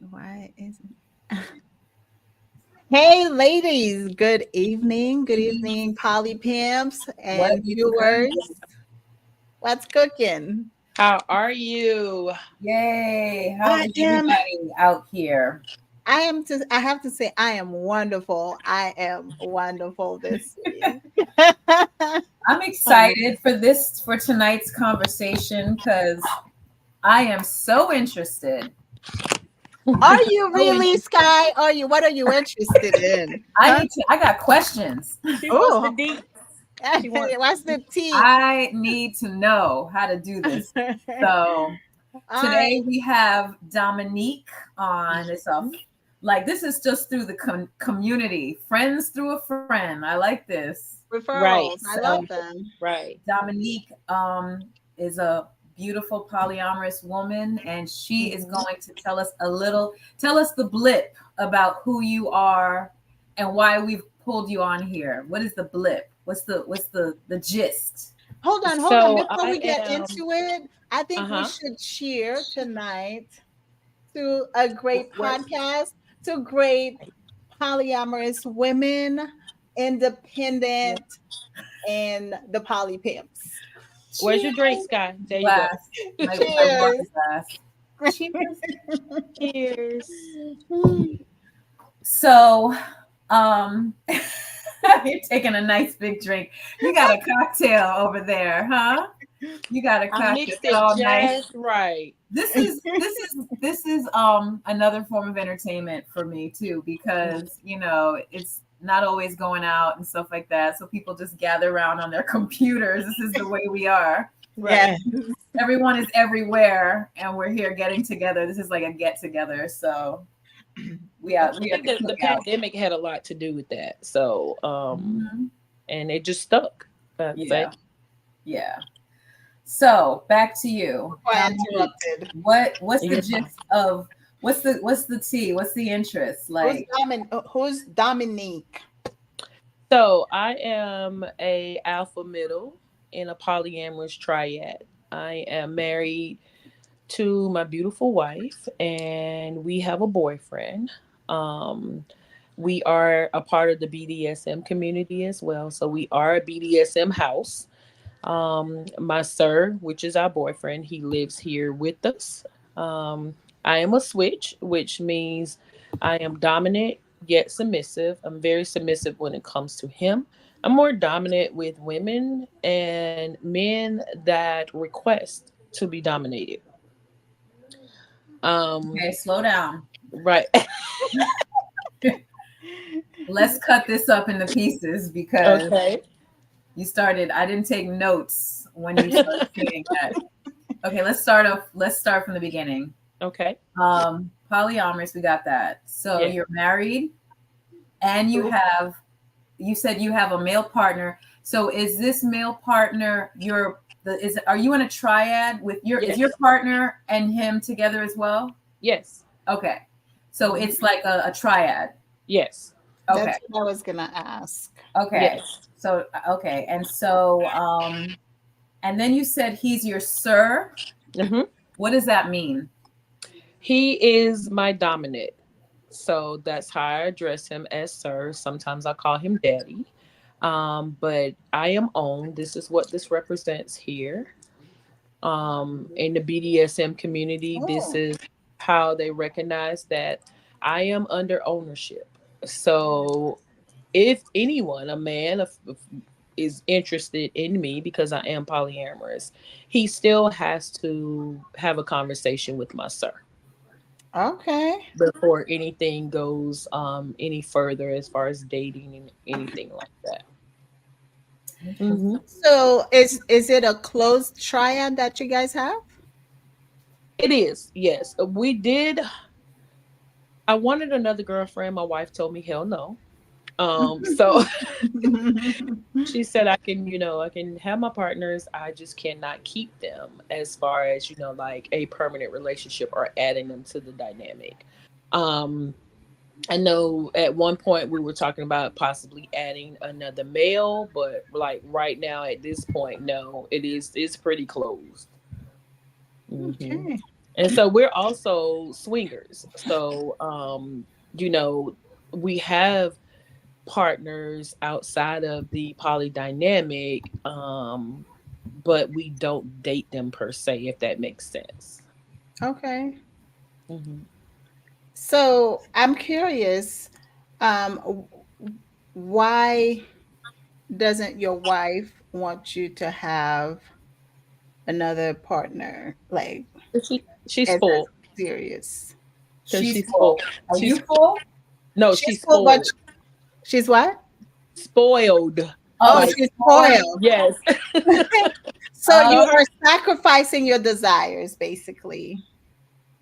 Why isn't Hey ladies, good evening. Good evening, poly pimps What and is viewers. good? What's cooking? How are you? Yay. How I is am everybody out here? I have to say I am wonderful. I am wonderful this week. I'm excited for tonight's conversation because I am so interested. Are you So really, interested. Sky? What are you interested in? Huh? I got questions. She wants the Oh, deep. She wants. what's the tea? I need to know how to do this. So I today we have Dominique on. This is just through the community, friends through a friend. I like this. Right, referrals. I So love them. right. Dominique is a beautiful polyamorous woman, and she is Mhm. going to tell us the blip about who you are and why we've pulled you on here. What is the blip? What's the gist? Hold on. So Before we I get am. into it, I think we Uh should cheer tonight to a great What? podcast, to great polyamorous women, independent, and the poly pimps. Where's Cheers. your drink, Sky? There you go. Glass. My water Cheers. glass. Cheers. Cheers. So, um, you're taking a nice big drink. You got a cocktail over there, huh? You got a I cocktail. mixed It's it all nice. just right. This is another form of entertainment for me too, because it's not always going out and stuff like that. So people just gather around on their computers. This is the way we are. Right. Yes. Everyone is everywhere, and we're here getting together. This is like a get together. So I we have think the the cookout. pandemic had a lot to do with that. So, Mhm. and it just stuck. I'd say. Yeah, yeah. So back to you, Before I Dominique. interrupted. What's the You're fine. gist of what's the tea? What's the interest? Like, Who's Dominique? So I am a alpha middle in a polyamorous triad. I am married to my beautiful wife, and we have a boyfriend. Um, we are a part of the BDSM community as well. So we are a BDSM house. My sir, which is our boyfriend, he lives here with us. I am a switch, which means I am dominant yet submissive. I'm very submissive when it comes to him. I'm more dominant with women and men that request to be dominated. Um, okay, slow down. right. Let's cut this up into pieces because Okay. you started. I didn't take notes when you started saying that. Okay, let's start off. Let's start from the beginning. Okay. Polyamorous, we got that. So Yeah. you're married, and you said you have a male partner. So is this male partner are you in a triad with is your Yes. partner and him together as well? Yes. Okay. So Mhm. it's like a triad. Yes. Okay. That's what I was gonna ask. Okay. Yes. So okay. And then you said he's your sir. Hmm. What does that mean? He is my dominant. So that's how I address him as sir. Sometimes I call him daddy. But I am on. This is what this represents here. In the BDSM community, this Oh, is how they recognize that I am under ownership. So if anyone, a man is interested in me because I am polyamorous, he still has to have a conversation with my sir okay. before anything goes any further as far as dating and anything like that. Hmm. So is it a closed triad that you guys have? It is, yes. We did. I wanted another girlfriend. My wife told me hell no. So she said I can, I can have my partners. I just cannot keep them as far as, like a permanent relationship or adding them to the dynamic. Um, I know at one point we were talking about possibly adding another male, but like right now at this point, no, it's pretty closed. Hmm. Okay. And so we're also swingers. So you know, we have partners outside of the polydynamic, but we don't date them per se, if that makes sense. Okay. Hmm. So I'm curious, w- why doesn't your wife want you to have another partner, like She's as spoiled a serious? because She's she's full. spoiled. Are She's you full? no, She's she's full, but spoiled. she's what? Spoiled. Oh, Oh, Like she's she's spoiled. spoiled. yes. So Oh, you No, her are sacrificing your desires, basically.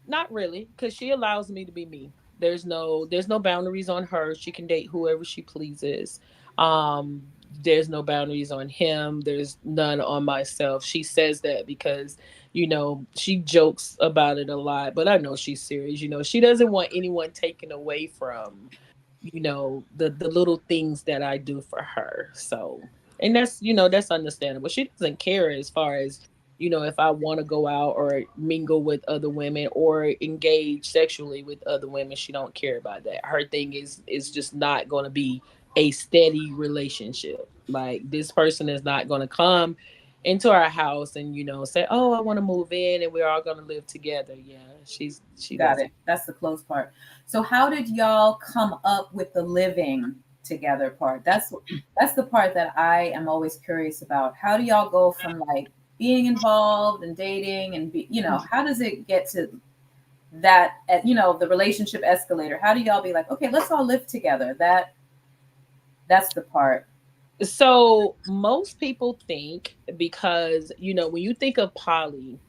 not really, because she allows me to be me. There's no boundaries on her. She can date whoever she pleases. Um, there's no boundaries on him. There's none on myself. She says that because, she jokes about it a lot, but I know she's serious. She doesn't want anyone taken away from, the little things that I do for her. So, and that's understandable. She doesn't care as far as, if I want to go out or mingle with other women or engage sexually with other women. She don't care about that. Her thing is just not going to be a steady relationship. Like, this person is not going to come into our house and say, oh, I want to move in and we're all going to live together. Yeah, she got doesn't. it. That's the close part. So how did y'all come up with the living together part? That's the part that I am always curious about. How do y'all go from like being involved and dating and how does it get to that the relationship escalator? How do y'all be like, okay, let's all live together? That's the part. So most people think, because when you think of poly,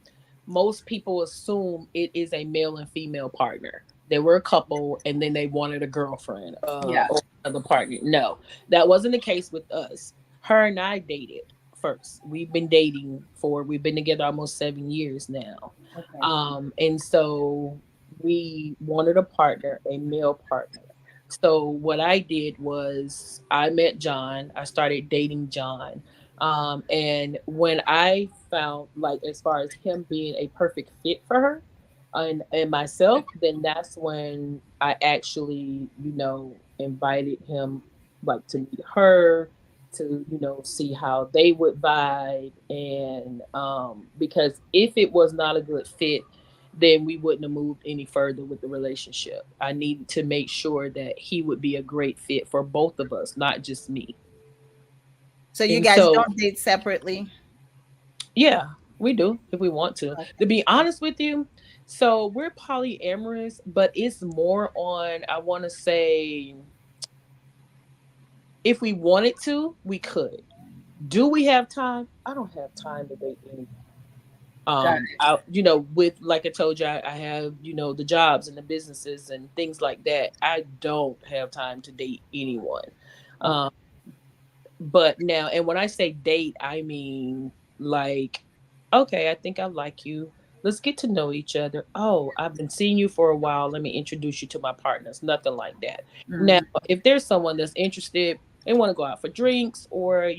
most people assume it is a male and female partner. They were a couple and then they wanted a girlfriend, Yeah. or another partner. No, that wasn't the case with us. Her and I dated first. We've been together almost 7 years now. Okay. And so we wanted a partner, a male partner. So what I did was I met John. I started dating John. And when I found, like, as far as him being a perfect fit for her and myself, then that's when I actually, invited him, like, to meet her, to, see how they would vibe. And because if it was not a good fit, then we wouldn't have moved any further with the relationship. I needed to make sure that he would be a great fit for both of us, not just me. So you And guys so, don't date separately? yeah, we do if we want to. To Okay. be honest with you, so we're polyamorous, but it's more on, I want to say, if we wanted to, we could. Do we have time? I don't have time to date anyone. Got I, with, like I told you, I have, the jobs and the businesses and things like that. I don't have time to date anyone. it. Um, but now, and when I say date, I mean, like, okay, I think I like you. Let's get to know each other. Oh, I've been seeing you for a while. Let me introduce you to my partners. Nothing like that. Now, Mhm. if there's someone that's interested and want to go out for drinks, or,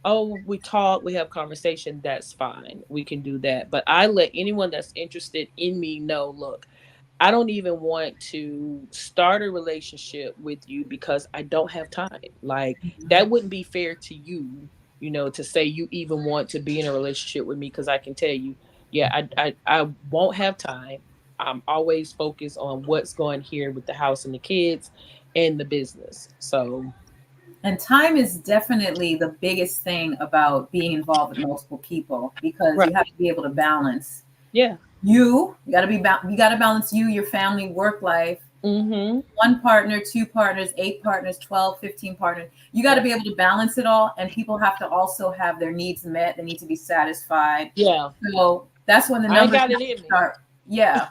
oh, we talk, we have conversation, that's fine. We can do that. But I let anyone that's interested in me know, look, I don't even want to start a relationship with you because I don't have time. Like, that wouldn't be fair to you, to say you even want to be in a relationship with me, because I can tell you, yeah, I won't have time. I'm always focused on what's going here with the house and the kids and the business. So, And time is definitely the biggest thing about being involved with multiple people because right. you have to be able to balance. Yeah. You got to you got to balance you, your family, work life, Mm-hmm. one partner, two partners, eight partners, 12, 15 partners. You got to Right. be able to balance it all. And people have to also have their needs met. They need to be satisfied. Yeah. So that's when the I ain't numbers got have it to in me. start. Yeah.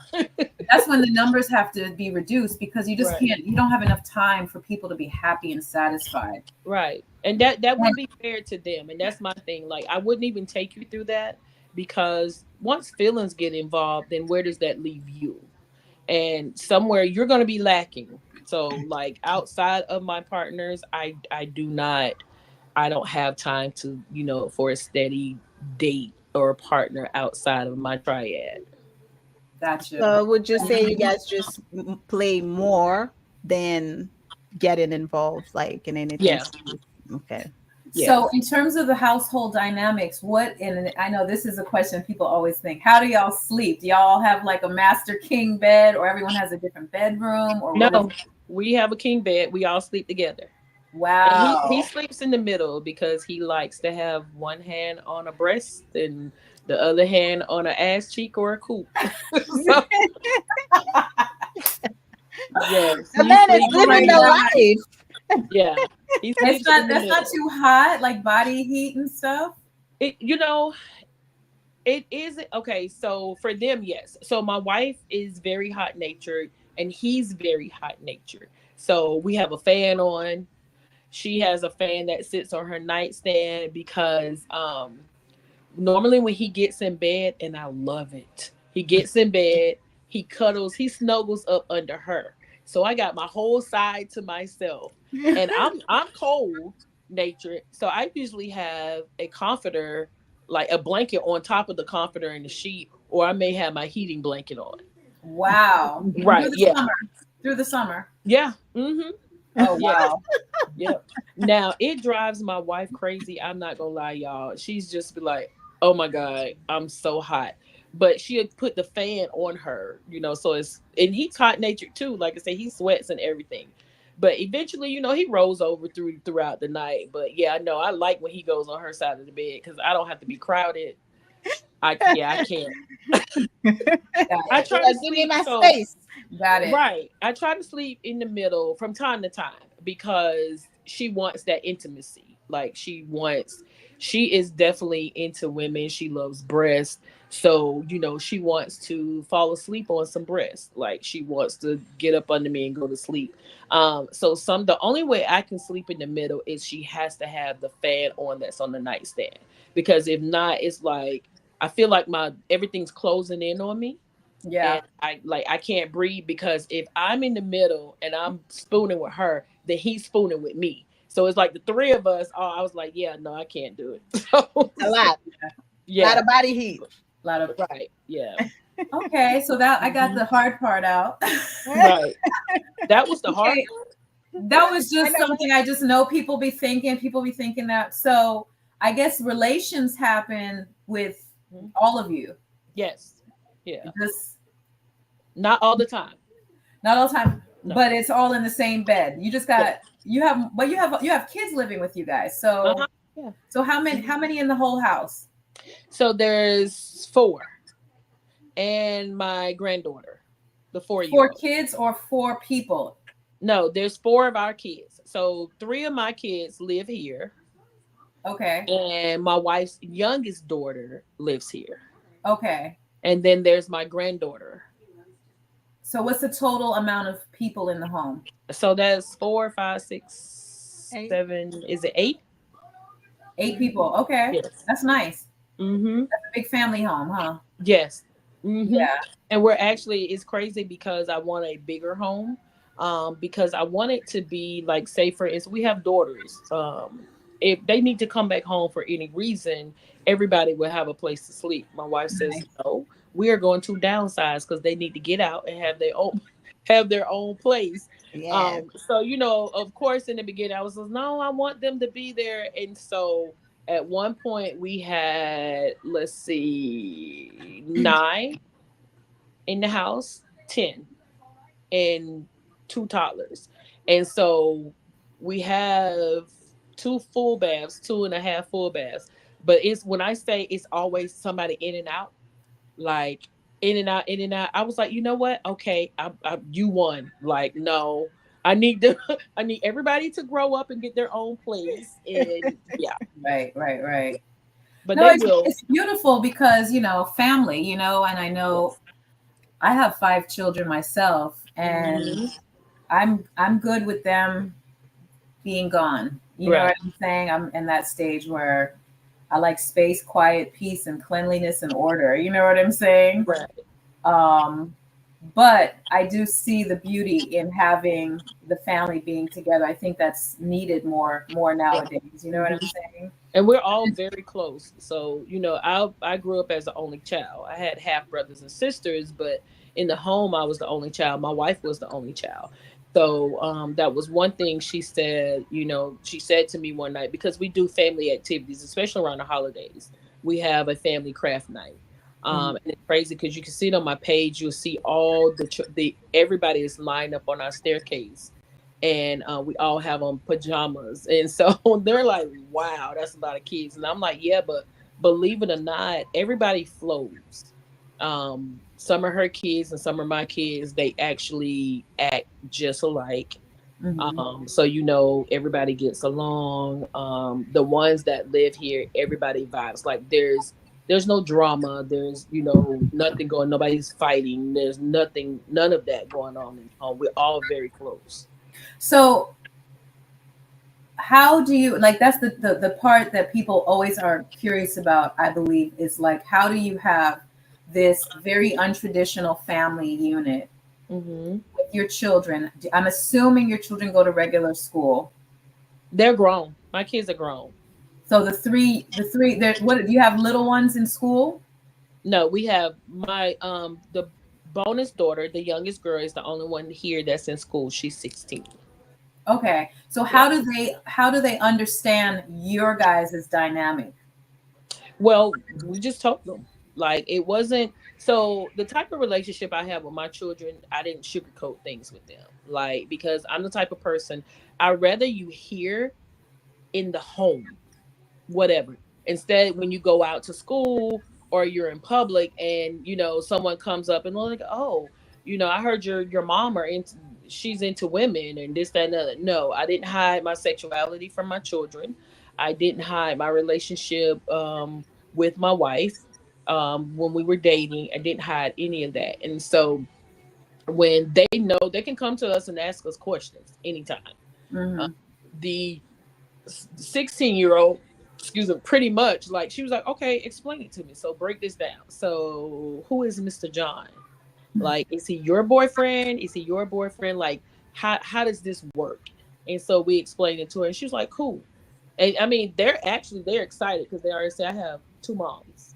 That's when the numbers have to be reduced because you just Right. can't, you don't have enough time for people to be happy and satisfied. Right. And that wouldn't be fair to them. And that's my thing. Like, I wouldn't even take you through that, because once feelings get involved, then where does that leave you? And somewhere you're going to be lacking. So, like, outside of my partners, I don't have time to, for a steady date or a partner outside of my triad. Gotcha. So would you say you Mhm. guys just play more than getting involved, like in anything Yeah, serious? Okay. yeah. So, in terms of the household dynamics, what, and I know this is a question people always think, how do y'all sleep? Do y'all have like a master king bed, or everyone has a different bedroom, or what is No, we have a king bed. We all sleep together. And he Wow. sleeps in the middle because he likes to have one hand on a breast and the other hand on an ass cheek or a coop. So yes, The he man is sleeps Oh my living in the God. the yeah. He That's sleeps not in the that's not middle. too hot, like body heat and stuff. It it is okay. So for them, yes. So my wife is very hot natured and he's very hot natured. So we have a fan on. She has a fan that sits on her nightstand because normally when he gets in bed, and I love it, he gets in bed, he cuddles, he snuggles up under her. So I got my whole side to myself. And life. I'm cold natured. So I usually have a comforter, like a blanket on top of the comforter and the sheet, or I may have my heating blanket on. Wow. Through Right. the Yeah. summer. Through the summer. Yeah. Mm-hmm. Oh Yeah. wow. Yep. Now it drives my wife crazy. I'm not gonna lie, y'all. She's just be like, "Oh my god, I'm so hot," but she'll put the fan on her, So it's and he's hot natured too. Like I say, he sweats and everything. But eventually, he rolls over throughout the night. But yeah, I know I like when he goes on her side of the bed because I don't have to be crowded. I can't. Got I it. try to Give me sleep my so space. Got it. right. I try to sleep in the middle from time to time because she wants that intimacy. Like she is definitely into women. She loves breasts. So, she wants to fall asleep on some breasts. Like she wants to get up under me and go to sleep. So the only way I can sleep in the middle is she has to have the fan on that's on the nightstand. Because if not, it's like I feel like my everything's closing in on me Yeah. and I can't breathe because if I'm in the middle and I'm spooning with her, then he's spooning with me. So it's like the three of us. Oh, I was like, yeah, no, I can't do it. A So lot. A lot yeah, of body heat. A lot of right, yeah, okay, so that I got mhm, the hard part out. right. That was the hard Okay. part. That was I just know, something I just know people be thinking that. So I guess relations happen with Mhm. all of you. Yes, yeah, Just not all the time. not all the time, No, but it's all in the same bed. You just yeah, got you have kids living with you guys. uh-huh. So Yeah. so how many Mhm. how many in the whole house? So there's four, and my granddaughter, the 4 year Four old. kids or four people? No, there's four of our kids. So three of my kids live here Okay. and my wife's youngest daughter lives here. Okay. And then there's my granddaughter. So what's the total amount of people in the home? So that's four, five, six, hey. 7. Is it 8? 8 people. Okay. Yes. That's nice. Mm-hmm. Big family home, huh? Yes. Mm-hmm. Yeah. And we're actually it's crazy because I want a bigger home. Because I want it to be like say for instance, we have daughters. If they need to come back home for any reason, everybody will have a place to sleep. My wife says Nice. no. We are going to downsize because they need to get out and have their own have their own place. Yes. So of course, in the beginning, I was like, no, I want them to be there, and so at one point we had let's see 9 in the house, 10, and two toddlers, and so we have two full baths, 2.5 full baths. But it's when I say it's always somebody in and out, like in and out, in and out. I was like, you know what? Okay, you won. Like, no, I need to, I need everybody to grow up and get their own place. And yeah, Right, right, right. but No, they it's will. it's beautiful because family, and I know Yes. I have 5 children myself, and Hmm. I'm good with them being gone. You know Right. what I'm saying? I'm in that stage where I like space, quiet, peace, and cleanliness and order. You know what I'm saying? Right. Um, but I do see the beauty in having the family being together. I think that's needed more Right. nowadays. You know what Hmm. I'm saying? And we're all very close. So, I grew up as the only child. I had half brothers and sisters, but in the home I was the only child. My wife was the only child. So, that was one thing she said, she said to me one night, because we do family activities, especially around the holidays. We have a family craft night. Mhm. And it's crazy because you can see it on my page. You'll see all the everybody is lined up on our staircase, and we all have on pajamas, and so they're like, wow, that's a lot of kids. And I'm like, yeah, but believe it or not, everybody flows. Some are her kids and some are my kids. They actually act just alike. Mhm. So everybody gets along. The ones that live here, everybody vibes. Like there's no drama. There's nothing going. Nobody's fighting. There's nothing, none of that going on in the home. We're all very close. So how do you like that's the part that people always are curious about, I believe, is like how do you have this very untraditional family unit Hmm. with your children? I'm assuming your children go to regular school. They're grown. My kids are grown. So the three there, what do you have, little ones in school? No, we have the bonus daughter, the youngest girl, is the only one here that's in school. She's 16. Okay. So Yeah. how do they understand your guys' dynamic? Well, we just told them. Like it wasn't so the type of relationship I have with my children, I didn't sugarcoat things with them. Like because I'm the type of person I'd rather you hear in the home whatever. Instead, when you go out to school or you're in public and someone comes up and they're like, "Oh, I heard your mom are into she's into women and this that and the other." No, I didn't hide my sexuality from my children. I didn't hide my relationship with my wife when we were dating. I didn't hide any of that, and so when they know, they can come to us and ask us questions anytime. Uh, Hmm. the 16-year-old, excuse me, pretty much like she was like, okay, explain it to me, so break this down. So who is Mr. John? Like, is he your boyfriend? Is he your boyfriend? Like, how does this work? And so we explained it to her and she was like, cool. And I mean, they're excited because they already say, I have two moms.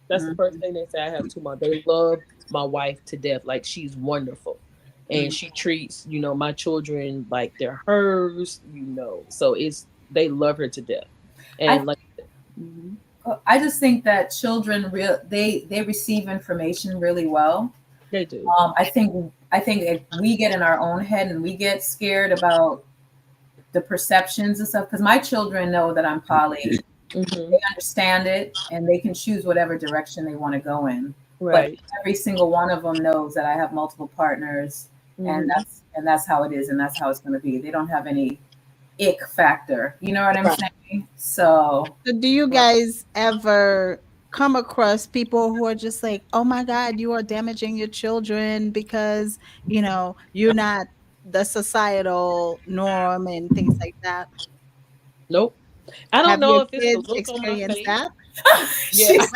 That's the first thing they say. I have two moms. They love my wife to death. Like, she's wonderful. And she treats, my children like they're hers, So they love her to death. I And like, mhm, I just think that children they receive information really well. they do. I think if we get in our own head and we get scared about the perceptions and stuff, because my children know that I'm poly, Hmm. they understand it and they can choose whatever direction they want to go in. But Right. every single one of them knows that I have multiple partners, and Hmm. that's how it is, and that's how it's going to be. They don't have any ick factor. You know what I'm Right. saying? So So do you Right. guys ever come across people who are just like, "Oh my God, you are damaging your children because, you're not the societal norm and things like that." Nope. I don't Have know your if it's the kids look on my experienced face. that? Yeah. she's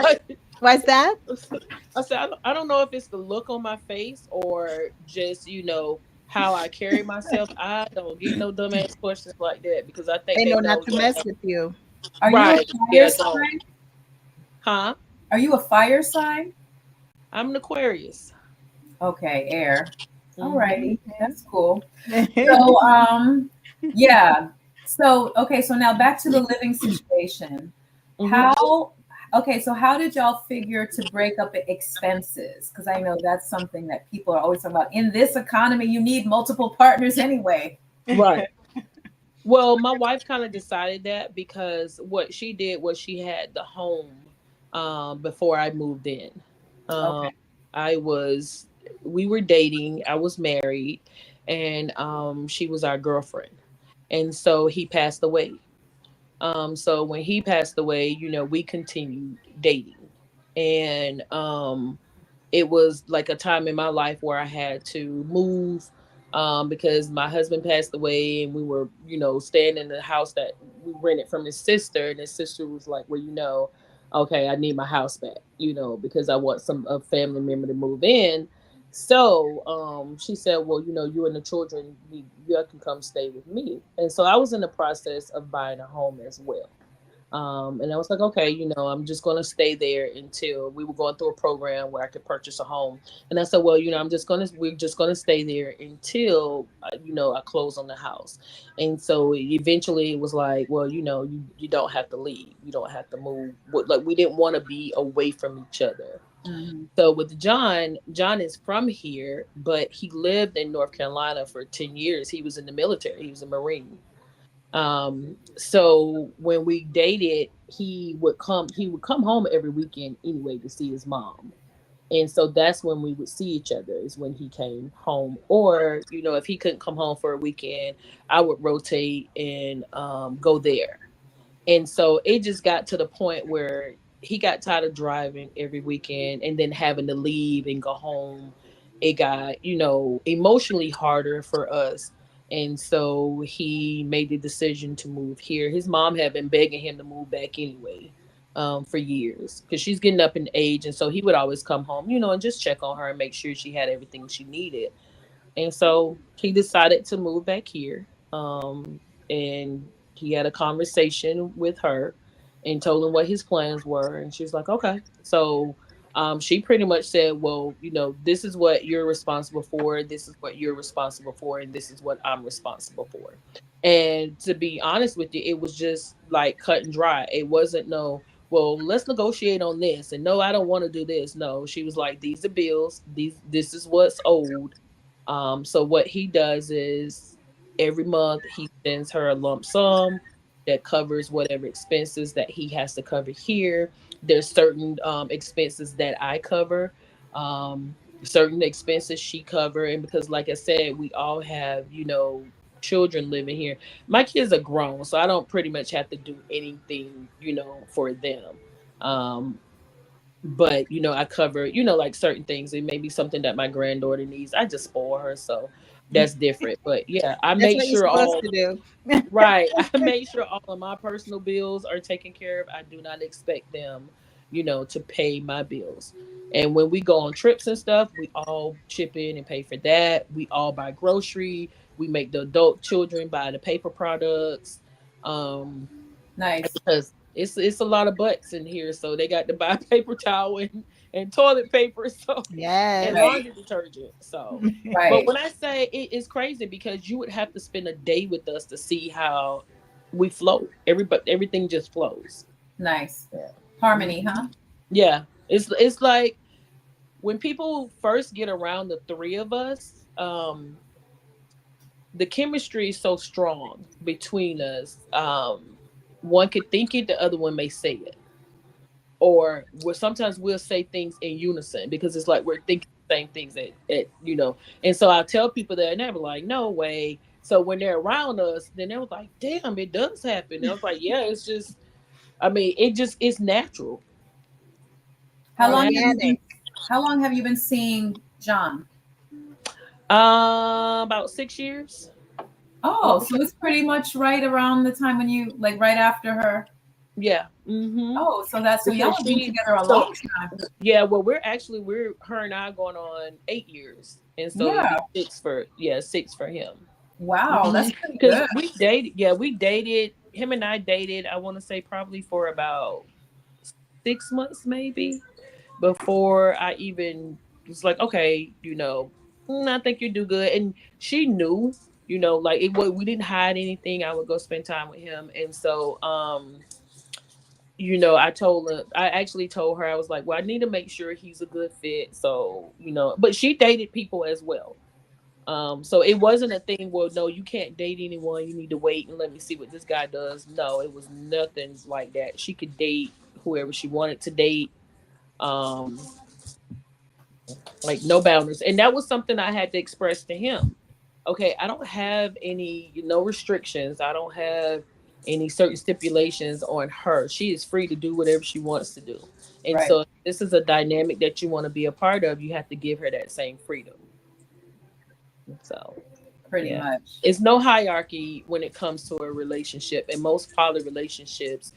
What's that? I said, I don't know if it's the look on my face or just, how I carry myself. I don't get no dumbass questions like that because I think They they know not know to that. mess with you. Are you a Right. fire Yeah, don't. sign? Huh? Are you a fire sign? I'm an Aquarius. Okay, air. Hmm. Alrighty, that's cool. Mhm. So, yeah. So, okay, so now back to the living situation. Hmm. Okay, so how did y'all figure to break up the expenses? Because I know that's something that people are always talking about. In this economy, you need multiple partners anyway. Right. Well, my wife kind of decided that because what she did was she had the home before I moved in. Um, Okay. I was, we were dating, I was married, and she was our girlfriend. And so he passed away. So when he passed away, we continued dating. And it was like a time in my life where I had to move because my husband passed away and we were, staying in the house that we rented from his sister. And his sister was like, well, okay, I need my house back, because I want a family member to move in. So she said, well, you and the children, you can come stay with me. And so I was in the process of buying a home as well. And I was like, okay, I'm just going to stay there until we were going through a program where I could purchase a home. And I said, well, we're just going to stay there until, I close on the house. And so eventually it was like, well, you don't have to leave. You don't have to move. Like, we didn't want to be away from each other. Hmm. So with John is from here, but he lived in North Carolina for 10 years. He was in the military. He was a Marine. So when we dated, he would come home every weekend anyway to see his mom. And so that's when we would see each other, is when he came home. Or, if he couldn't come home for a weekend, I would rotate and go there. And so it just got to the point where he got tired of driving every weekend and then having to leave and go home. It got, emotionally harder for us. And so he made the decision to move here. His mom had been begging him to move back anyway, for years, because she's getting up in age. And so he would always come home, and just check on her and make sure she had everything she needed. And so he decided to move back here. And he had a conversation with her and told him what his plans were. And she's like, okay. So she pretty much said, well, this is what you're responsible for. This is what you're responsible for. And this is what I'm responsible for. And to be honest with you, it was just like cut and dry. It wasn't no, well, let's negotiate on this. And no, I don't want to do this. No, she was like, these are bills. This is what's owed. So what he does is every month he sends her a lump sum that covers whatever expenses that he has to cover here. There's certain expenses that I cover, certain expenses she cover, and because, like I said, we all have children living here. My kids are grown, so I don't pretty much have to do anything for them. Um, but I cover like certain things. It may be something that my granddaughter needs. I just spoil her, so that's different. But yeah, I That's make what you're sure supposed all to do. right. I make sure all of my personal bills are taken care of. I do not expect them to pay my bills. And when we go on trips and stuff, we all chip in and pay for that. We all buy grocery. We make the adult children buy the paper products. Um, Nice. because it's a lot of butts in here, so they got to buy paper towel and toilet paper, so and Yes. Right. laundry detergent. So, but Right. when I say it is crazy, because you would have to spend a day with us to see how we flow. Everything just flows. Nice. Yeah. Harmony, Mhm. huh? Yeah. It's like when people first get around the three of us, the chemistry is so strong between us. One could think it, the other one may say it, or where sometimes we'll say things in unison because it's like we're thinking the same things at. And so I tell people that and they're like, no way. So when they're around us, then they was like, damn, it does happen. And I was like, yeah, it's just, I mean, it's natural. How It's long have natural. you been Organic. how long have you been seeing John? About 6 years. Oh, Almost. so it's pretty much right around the time when you like right after her. Yeah. Mm-hmm. Oh, so y'all Because have been she, together a so long time. yeah, well, we're her and I going on 8 years, and so it'd Yeah. be six for him. Wow, Mm-hmm. that's pretty Because good. we dated him and I dated. I want to say probably for about 6 months, maybe, before I even was like, okay, I think you do good. And she knew, like we didn't hide anything. I would go spend time with him, and so I actually told her, I was like, well, I need to make sure he's a good fit. So, but she dated people as well. So it wasn't a thing, well, no, you can't date anyone. You need to wait and let me see what this guy does. No, it was nothing like that. She could date whoever she wanted to date. Um, like no boundaries. And that was something I had to express to him. Okay, I don't have any, restrictions. I don't have any certain stipulations on her. She is free to do whatever she wants to do. And Right. so if this is a dynamic that you want to be a part of, you have to give her that same freedom. So Pretty yeah. much. It's no hierarchy when it comes to a relationship. And most poly relationships,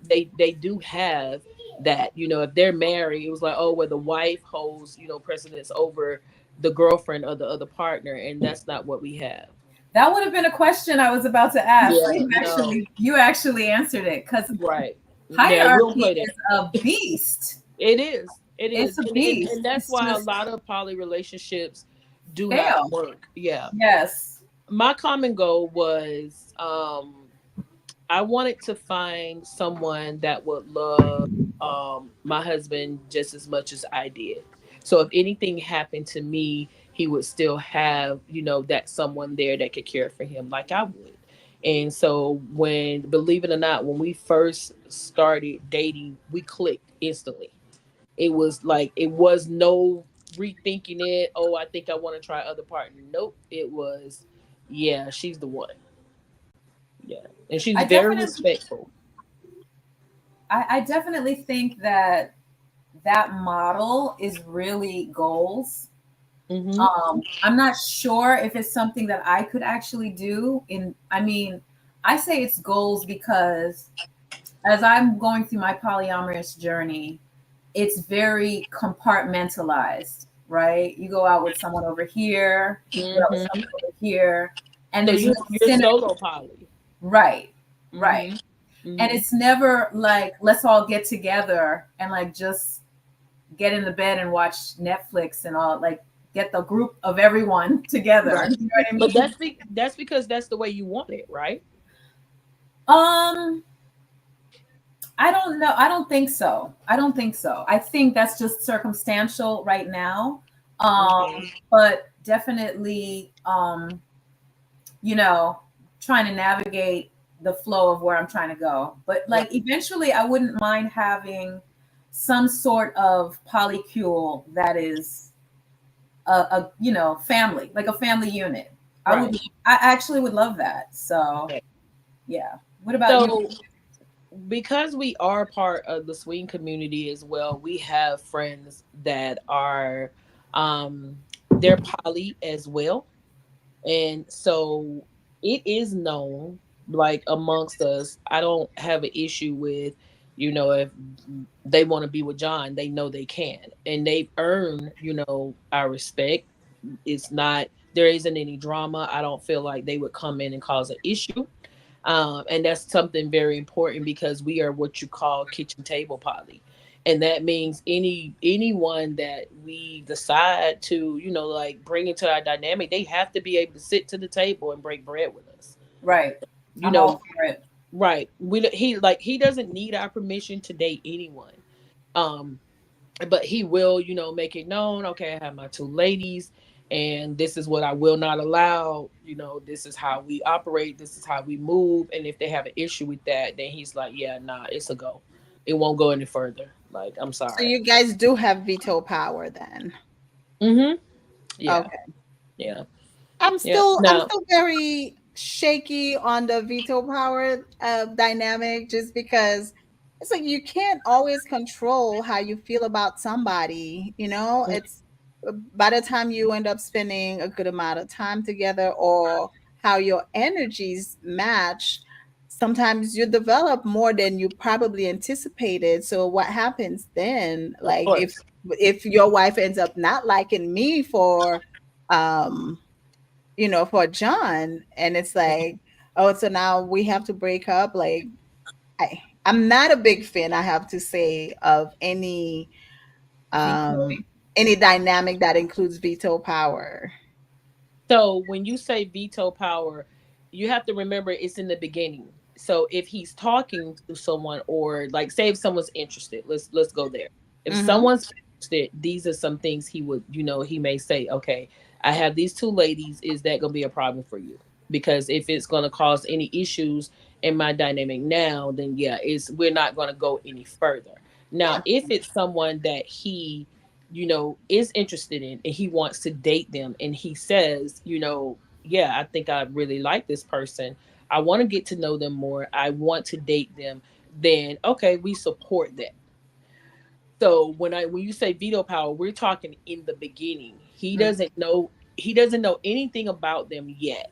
they do have that. If they're married, it was like, oh, well, the wife holds, precedence over the girlfriend or the other partner, and that's not what we have. That would have been a question I was about to ask. Yeah, no, You actually answered it because right. Yeah, we don't hierarchy play that. is a beast. It is. It It's is. a beast. And that's It's why a just lot of poly relationships do not fail. work. Yeah. Yes. My common goal was I wanted to find someone that would love my husband just as much as I did. So if anything happened to me, he would still have, that someone there that could care for him like I would. And so when, believe it or not, when we first started dating, we clicked instantly. It was like it was no rethinking it. Oh, I think I want to try other partner. Nope. It was, yeah, she's the one. Yeah. And she's I very definitely respectful. I definitely think that that model is really goals. Mm-hmm. I'm not sure if it's something that I could actually do. I mean, I say it's goals because as I'm going through my polyamorous journey, it's very compartmentalized, right? You go out with someone over here, you go out with Mm-hmm. someone over here, and So there's no you're synergy. solo poly. Right, right. Mm-hmm. And Mm-hmm. it's never like, let's all get together and like just get in the bed and watch Netflix and all, like get the group of everyone together. Right. You know what I But mean? that's because that's the way you want it, right? Um, I don't know. I don't think so. I don't think so. I think that's just circumstantial right now. Mm-hmm. But definitely, you know, trying to navigate the flow of where I'm trying to go. But like Right. eventually I wouldn't mind having some sort of polycule that is a family, like a family unit. I would Right. I actually would love that. So Okay. yeah. What about you? So because we are part of the swing community as well, we have friends that are um they're poly as well. And so it is known, like amongst us. I don't have an issue with, if they want to be with John, they know they can. And they've earned, our respect. It's not, there isn't any drama. I don't feel like they would come in and cause an issue. And that's something very important because we are what you call kitchen table poly. And that means anyone that we decide to, like bring into our dynamic, they have to be able to sit to the table and break bread with us. Right. You I'm all know, for it. right. He doesn't need our permission to date anyone. Um, but he will, make it known, okay, I have my two ladies and this is what I will not allow, this is how we operate, this is how we move. And if they have an issue with that, then he's like, yeah, nah, it's a go. It won't go any further. Like, I'm So sorry. you guys do have veto power then. Mm-hmm. Yeah. Okay. Yeah. I'm Yeah. still I'm Now, still very shaky on the veto power dynamic just because it's like you can't always control how you feel about somebody, it's by the time you end up spending a good amount of time together or how your energies match, sometimes you develop more than you probably anticipated. So what happens then? of Like if course. if your wife ends up not liking me um for John. And it's like, oh, so now we have to break up. Like, I'm not a big fan, I have to say, of Veto. any dynamic that includes veto power. So when you say veto power, you have to remember it's in the beginning. So if he's talking to someone, or like say if someone's interested, let's go there. If Mm-hmm. someone's interested, these are some things he would, he may say, okay, I have these two ladies. Is that gonna be a problem for you? Because if it's gonna cause any issues in my dynamic now, then yeah, it's we're not gonna go any further. Now, Yeah. if it's someone that he is interested in and he wants to date them and he says, yeah, I think I really like this person. I want to get to know them more. I want to date them. Then okay, we support that. So when you say veto power, we're talking in the beginning. Mm. He doesn't know anything about them yet.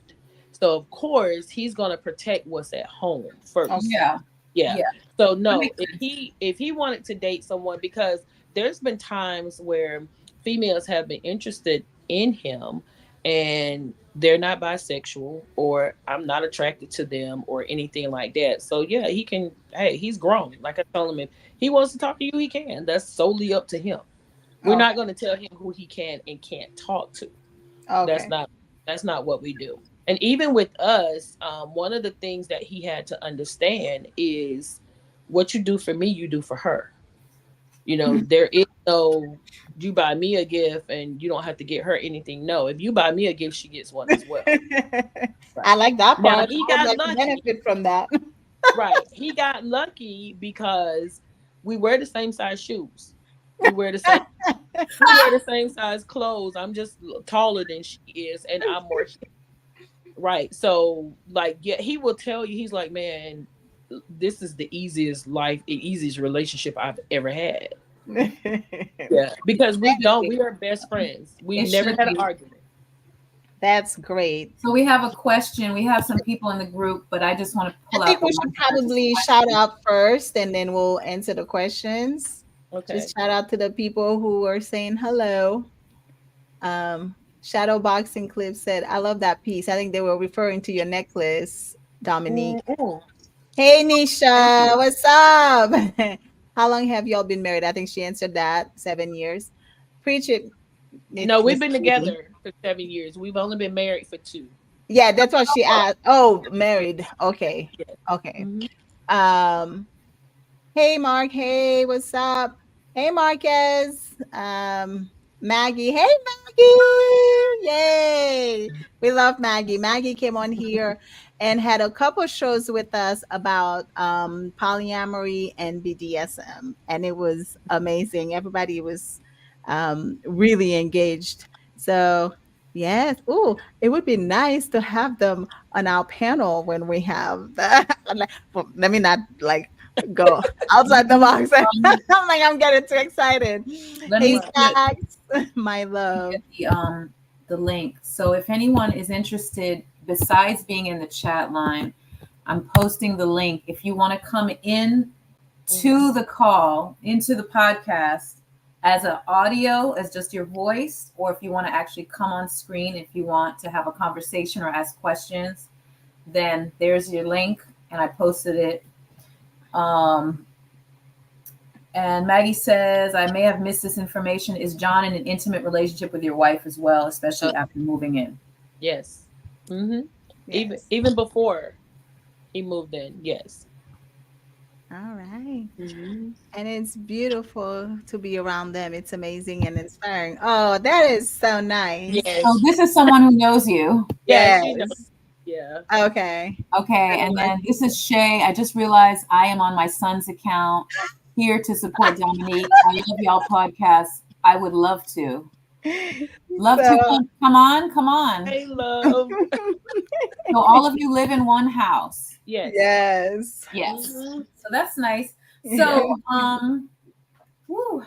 So of course he's gonna protect what's at home first. Okay. Yeah. Yeah. Yeah. So That no, makes if sense. he wanted to date someone, because there's been times where females have been interested in him and they're not bisexual, or I'm not attracted to them or anything like that. So yeah, he can, hey, he's grown. Like I told him, if he wants to talk to you, he can. That's solely up to him. We're Okay. not going to tell him who he can and can't talk to. That's Okay. not that's not what we do. And even with us, one of the things that he had to understand is what you do for me, you do for her. There is no, you buy me a gift and you don't have to get her anything. No, if you buy me a gift, she gets one as well. I Right. like that Now part. he I would got like to lucky. benefit from that. Right. He got lucky because we wear the same size shoes. We wear the same we wear the same size clothes. I'm just taller than she is, and I'm more right. So like, yeah, he will tell you, he's like, man, this is the easiest life, the easiest relationship I've ever had. Yeah, because we are best friends. We've It never should had an be. argument. That's great. So we have a question. We have some people in the group, but I just want to I pull out think the we should ones that are just probably shout questions. out first and then we'll answer the questions. Okay. Just shout out to the people who are saying hello. Shadow Boxing Clip said, I love that piece. I think they were referring to your necklace, Dominique. Mm-mm. Hey, Thank Nisha, you. what's up? How long have y'all been married? I think she answered that 7 years. Preach it, No, we've Miss been Lady. together for 7 years. We've only been married for 2. Yeah, that's what she asked. Oh, married. Okay. Yeah. Okay. Hmm. Um, Hey Mark, hey, what's up? Hey Marquez, Maggie, hey Maggie, yay! We love Maggie. Maggie came on here and had a couple shows with us about polyamory and BDSM, and it was amazing. Everybody was really engaged. So yes, oh, it would be nice to have them on our panel when we have that. Well, let me not like go outside the box. Um, I'm like, I'm getting too excited. let Hey, me Right. put Stacks, my love. the link. So if anyone is interested, besides being in the chat line, I'm posting the link. If you want to come in Hmm. to the call, into the podcast as an audio, as just your voice, or if you want to actually come on screen, if you want to have a conversation or ask questions, then there's your link, and I posted it. Um, and Maggie says, I may have missed this information. Is John in an intimate relationship with your wife as well, especially after moving in? Yes. Hmm. Even Yes. even before he moved in. Yes. All right. Hmm. And it's beautiful to be around them. It's amazing and inspiring. Oh, that is so nice. So Yes. this is someone who knows you. Yeah, she knows. Yes. Yeah. Okay. Okay, Good and luck. then this is Shay. I just realized I am on my son's account here to support Dominique. I love y'all podcasts. I would love to. Love to So, come on, come on. Hey, love. So all of you live in one house. Yes. yes. Yes. Hmm. So that's nice. Yeah. So whew,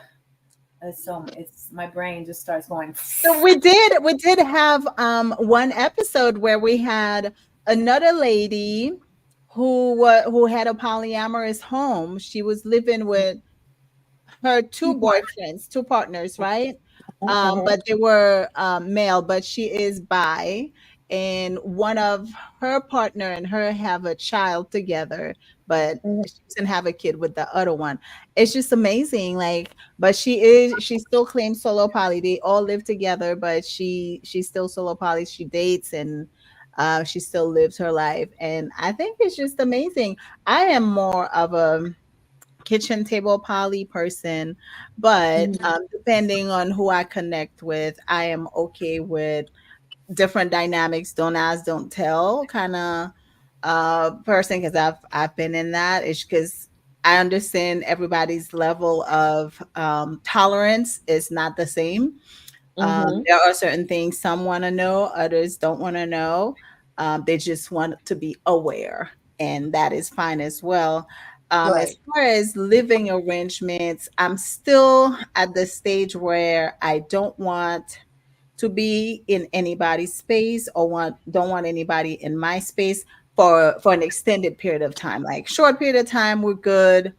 it's my brain just starts going. So we did have one episode where we had another lady who had a polyamorous home. She was living with her two Two parts. boyfriends, two partners, right? Hmm. But they were male, but she is bi, and one of her partner and her have a child together, but Hmm. she doesn't have a kid with the other one. It's just amazing, like, but she still claims solo poly. They all live together, but she's still solo poly. She dates and she still lives her life, and I think it's just amazing. I am more of a kitchen table poly person, but depending on who I connect with, I am okay with different dynamics. Don't ask, don't tell kind of person, because I've been in that. It's because I understand everybody's level of tolerance is not the same. Hmm. There are certain things some want to know, others don't want to know. They just want to be aware, and that is fine as well. As Right. far as living arrangements, I'm still at the stage where I don't want to be in anybody's space or don't want anybody in my space for an extended period of time. Like short period of time, we're good.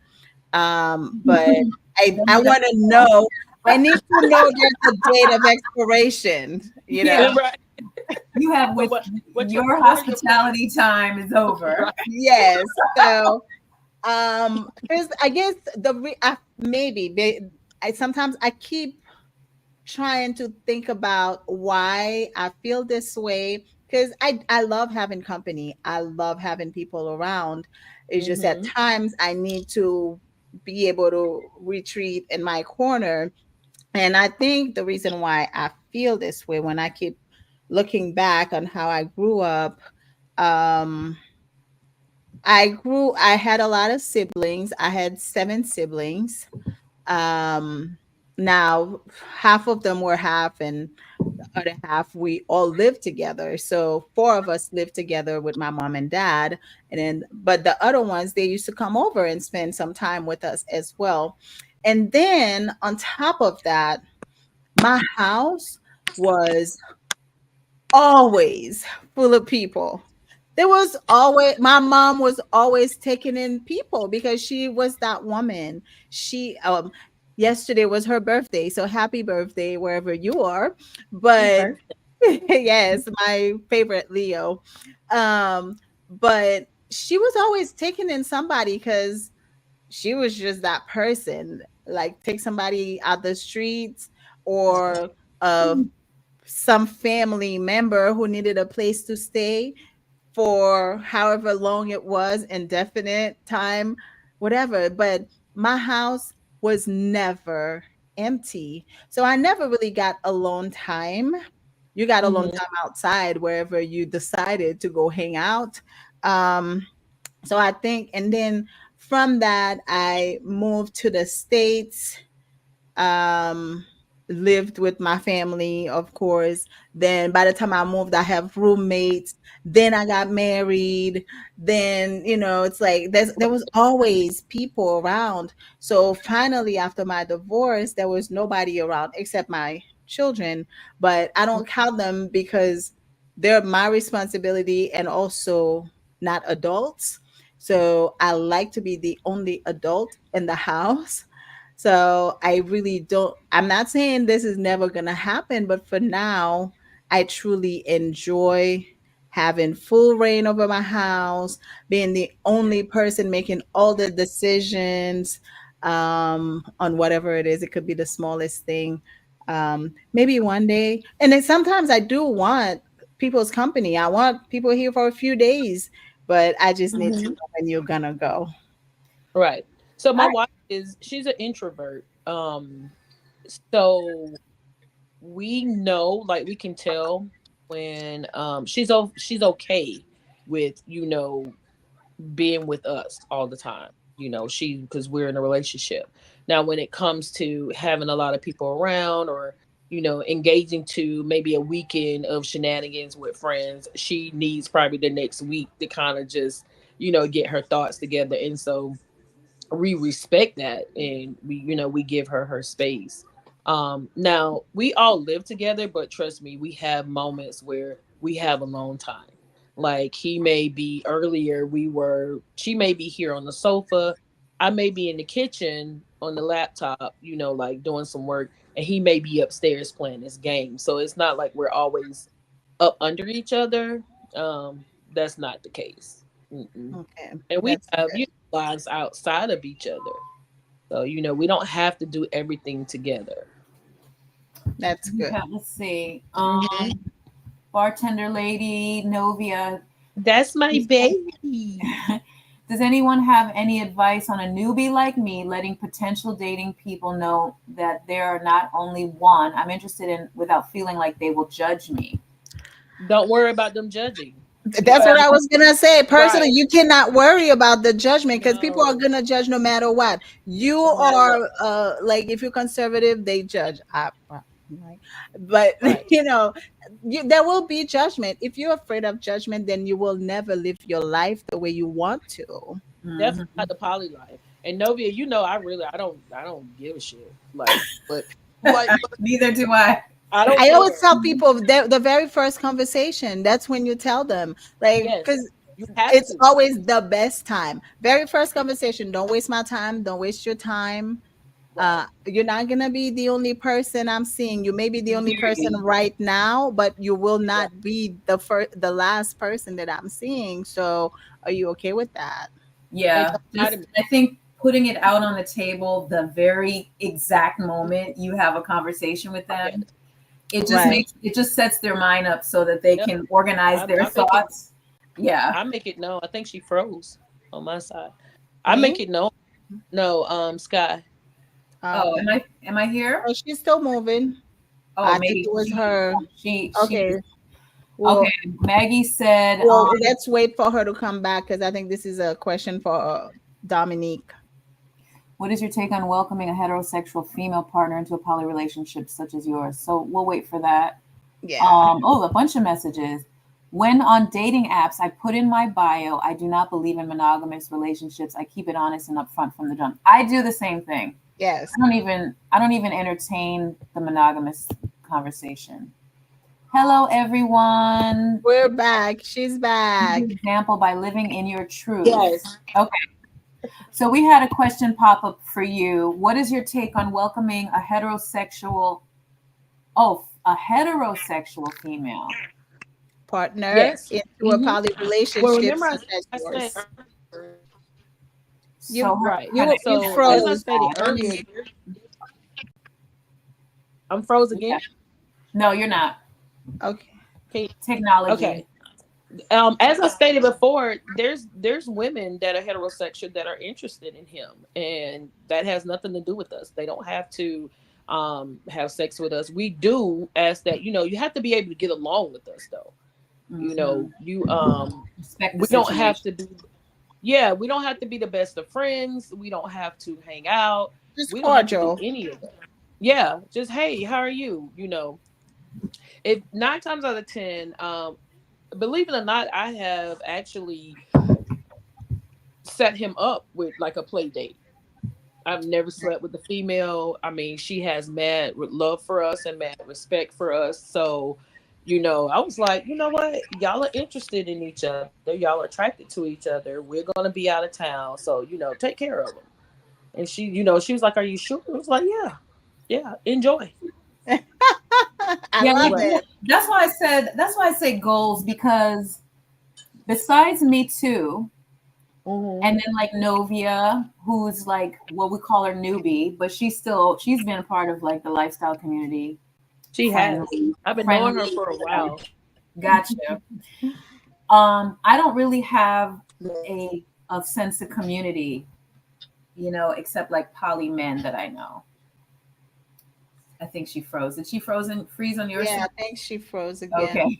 But I want to know. I need to know there's a date of expiration. Yeah. Right. You have So with what your your what are your plans? hospitality time is over. Right. Yes. So, because I guess I sometimes I keep trying to think about why I feel this way because I love having company. I love having people around. It's just at Mm-hmm. times I need to be able to retreat in my corner. And I think the reason why I feel this way when I keep looking back on how I grew up, um, I had a lot of siblings. I had 7 siblings. Um, Now half of them were half and other half we all lived together. So 4 of us lived together with my mom and dad. And then but the other ones they used to come over and spend some time with us as well. And then on top of that, my house was always full of people. There was always my mom was always taking in people because she was that woman. She Yesterday was her birthday, so happy birthday wherever you are. Happy But birthday. yes, my favorite Leo. But she was always taking in somebody because she was just that person. Like take somebody out the streets or uh some family member who needed a place to stay for however long it was, indefinite time, whatever. But my house was never empty. So I never really got alone time. You got alone Mm-hmm. time outside wherever you decided to go hang out. Um, so I think, and then from that, I moved to the States, um lived with my family, of course. Then by the time I moved, I have roommates. Then I got married. Then it's like there was always people around. So finally after my divorce, there was nobody around except my children, but I don't count them because they're my responsibility and also not adults. So I like to be the only adult in the house. So I really don't, I'm not saying this is never going to happen, but for now, I truly enjoy having full reign over my house, being the only person making all the decisions on whatever it is. It could be the smallest thing. Maybe one day. And then sometimes I do want people's company. I want people here for a few days, but I just need to Mm-hmm. know when you're going to go. Right. So my I wife she's an introvert. So we know, like we can tell when she's okay with being with us all the time. She because we're in a relationship. Now, when it comes to having a lot of people around or engaging to maybe a weekend of shenanigans with friends, she needs probably the next week to kind of just get her thoughts together. And so we respect that, and we give her her space. Now we all live together, but trust me, we have moments where we have alone time. Like he may be earlier, she may be here on the sofa, I may be in the kitchen on the laptop, like doing some work, and he may be upstairs playing this game. So it's not like we're always up under each other. That's not the case. Mm-mm. Okay. And we That's have good. lives outside of each other. So, we don't have to do everything together. That's good. okay, let's see. Hmm. Bartender lady Novia. That's my baby. Does anyone have any advice on a newbie like me letting potential dating people know that there are not only one I'm interested in without feeling like they will judge me? Don't worry about them judging. That's what Because, I was gonna say. Personally, right. you cannot worry about the judgment because people are No, gonna judge no matter what. You no matter are what. like if you're conservative, they judge. Right. But Right. there will be judgment. If you're afraid of judgment, then you will never live your life the way you want to. Definitely Mhm. not the poly life. And Novia, I don't give a shit. Like, but like, Neither do I. I don't I always care. tell people the very first conversation, that's when you tell them, like, Yes, because you have it's to. always the best time. Very first conversation. Don't waste my time. Don't waste your time. You're not gonna be the only person I'm seeing. You may be the only person Period. right now, but you will Right. not be the last person that I'm seeing. So, are you okay with that? And Yeah, don't lie to just me. I think putting it out on the table the very exact moment you have a conversation with I get them, it. Right. it just sets their mind up so that they Yep. can organize their I make it. thoughts. Yeah. I make it known. I think she froze on my side. I make Me? it known. No, Sky. Oh, Um, am I here? oh, she's still moving. Oh, I think maybe it was her. she Okay. is okay. Well, Maggie said, let's wait for her to come back because I think this is a question for Dominique. "What is your take on welcoming a heterosexual female partner into a poly relationship such as yours?" So we'll wait for that. Yeah. Oh, a bunch of messages. When on dating apps, I put in my bio, I do not believe in monogamous relationships. I keep it honest and upfront from the jump. I do the same thing. Yes. I don't even entertain the monogamous conversation. Hello everyone. We're back. She's Give back. you example by living in your truth. Yes. Okay. So we had a question pop up for you. What is your take on welcoming a heterosexual female? Partner Yes. into a Hmm. poly Well, relationship remember such as I said yours. earlier, So You her right. you connection So is as really I froze. stated bad. earlier, I'm froze Yeah. again. No, you're not. Okay. Okay. Technology. Okay. As I stated before, there's women that are heterosexual that are interested in him, and that has nothing to do with us. They don't have to have sex with us. We do ask that, you have to be able to get along with us though. Hmm. You Respect the we don't have situation. to be, yeah, we don't have to be the best of friends. We don't have to hang out. Just We don't have to do cordial. any of that. Yeah, just hey, how are you? If 9 times out of 10, believe it or not, I have actually set him up with like a play date. I've never slept with a female. I mean, she has mad love for us and mad respect for us. So, I was like, you know what? Y'all are interested in each other. Y'all are attracted to each other. We're gonna be out of town, so take care of them. And she was like, "Are you sure?" I was like, "Yeah, yeah, enjoy." I Yeah, love like Right. it. that's why I say goals because besides Me Too Hmm. and then like Novia, who's like what we call her newbie, but she's been a part of like the lifestyle community, She has. I've been knowing her friendly. for a while. Gotcha. I don't really have a sense of community, except like poly men that I know. I think she froze. Did she freeze on your Yeah, side? I think she froze again. Okay. You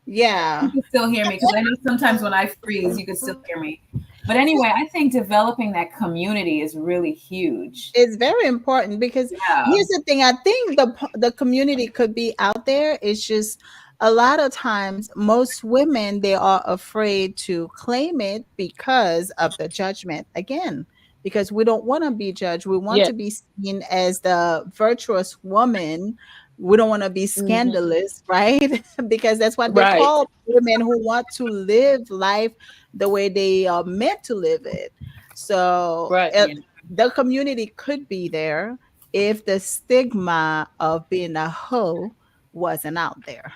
Yeah. can still hear me because I know sometimes when I freeze, you can still hear me. But anyway, I think developing that community is really huge. It's very important because Yeah. here's the thing. I think the community could be out there. It's just a lot of times most women they are afraid to claim it because of the judgment again. Because we don't want to be judged. We want Yeah. to be seen as the virtuous woman. We don't want to be Hmm. scandalous, right? Because that's what they Right. call women who want to live life the way they are meant to live it. So Right. Yeah. the community could be there if the stigma of being a hoe wasn't out there.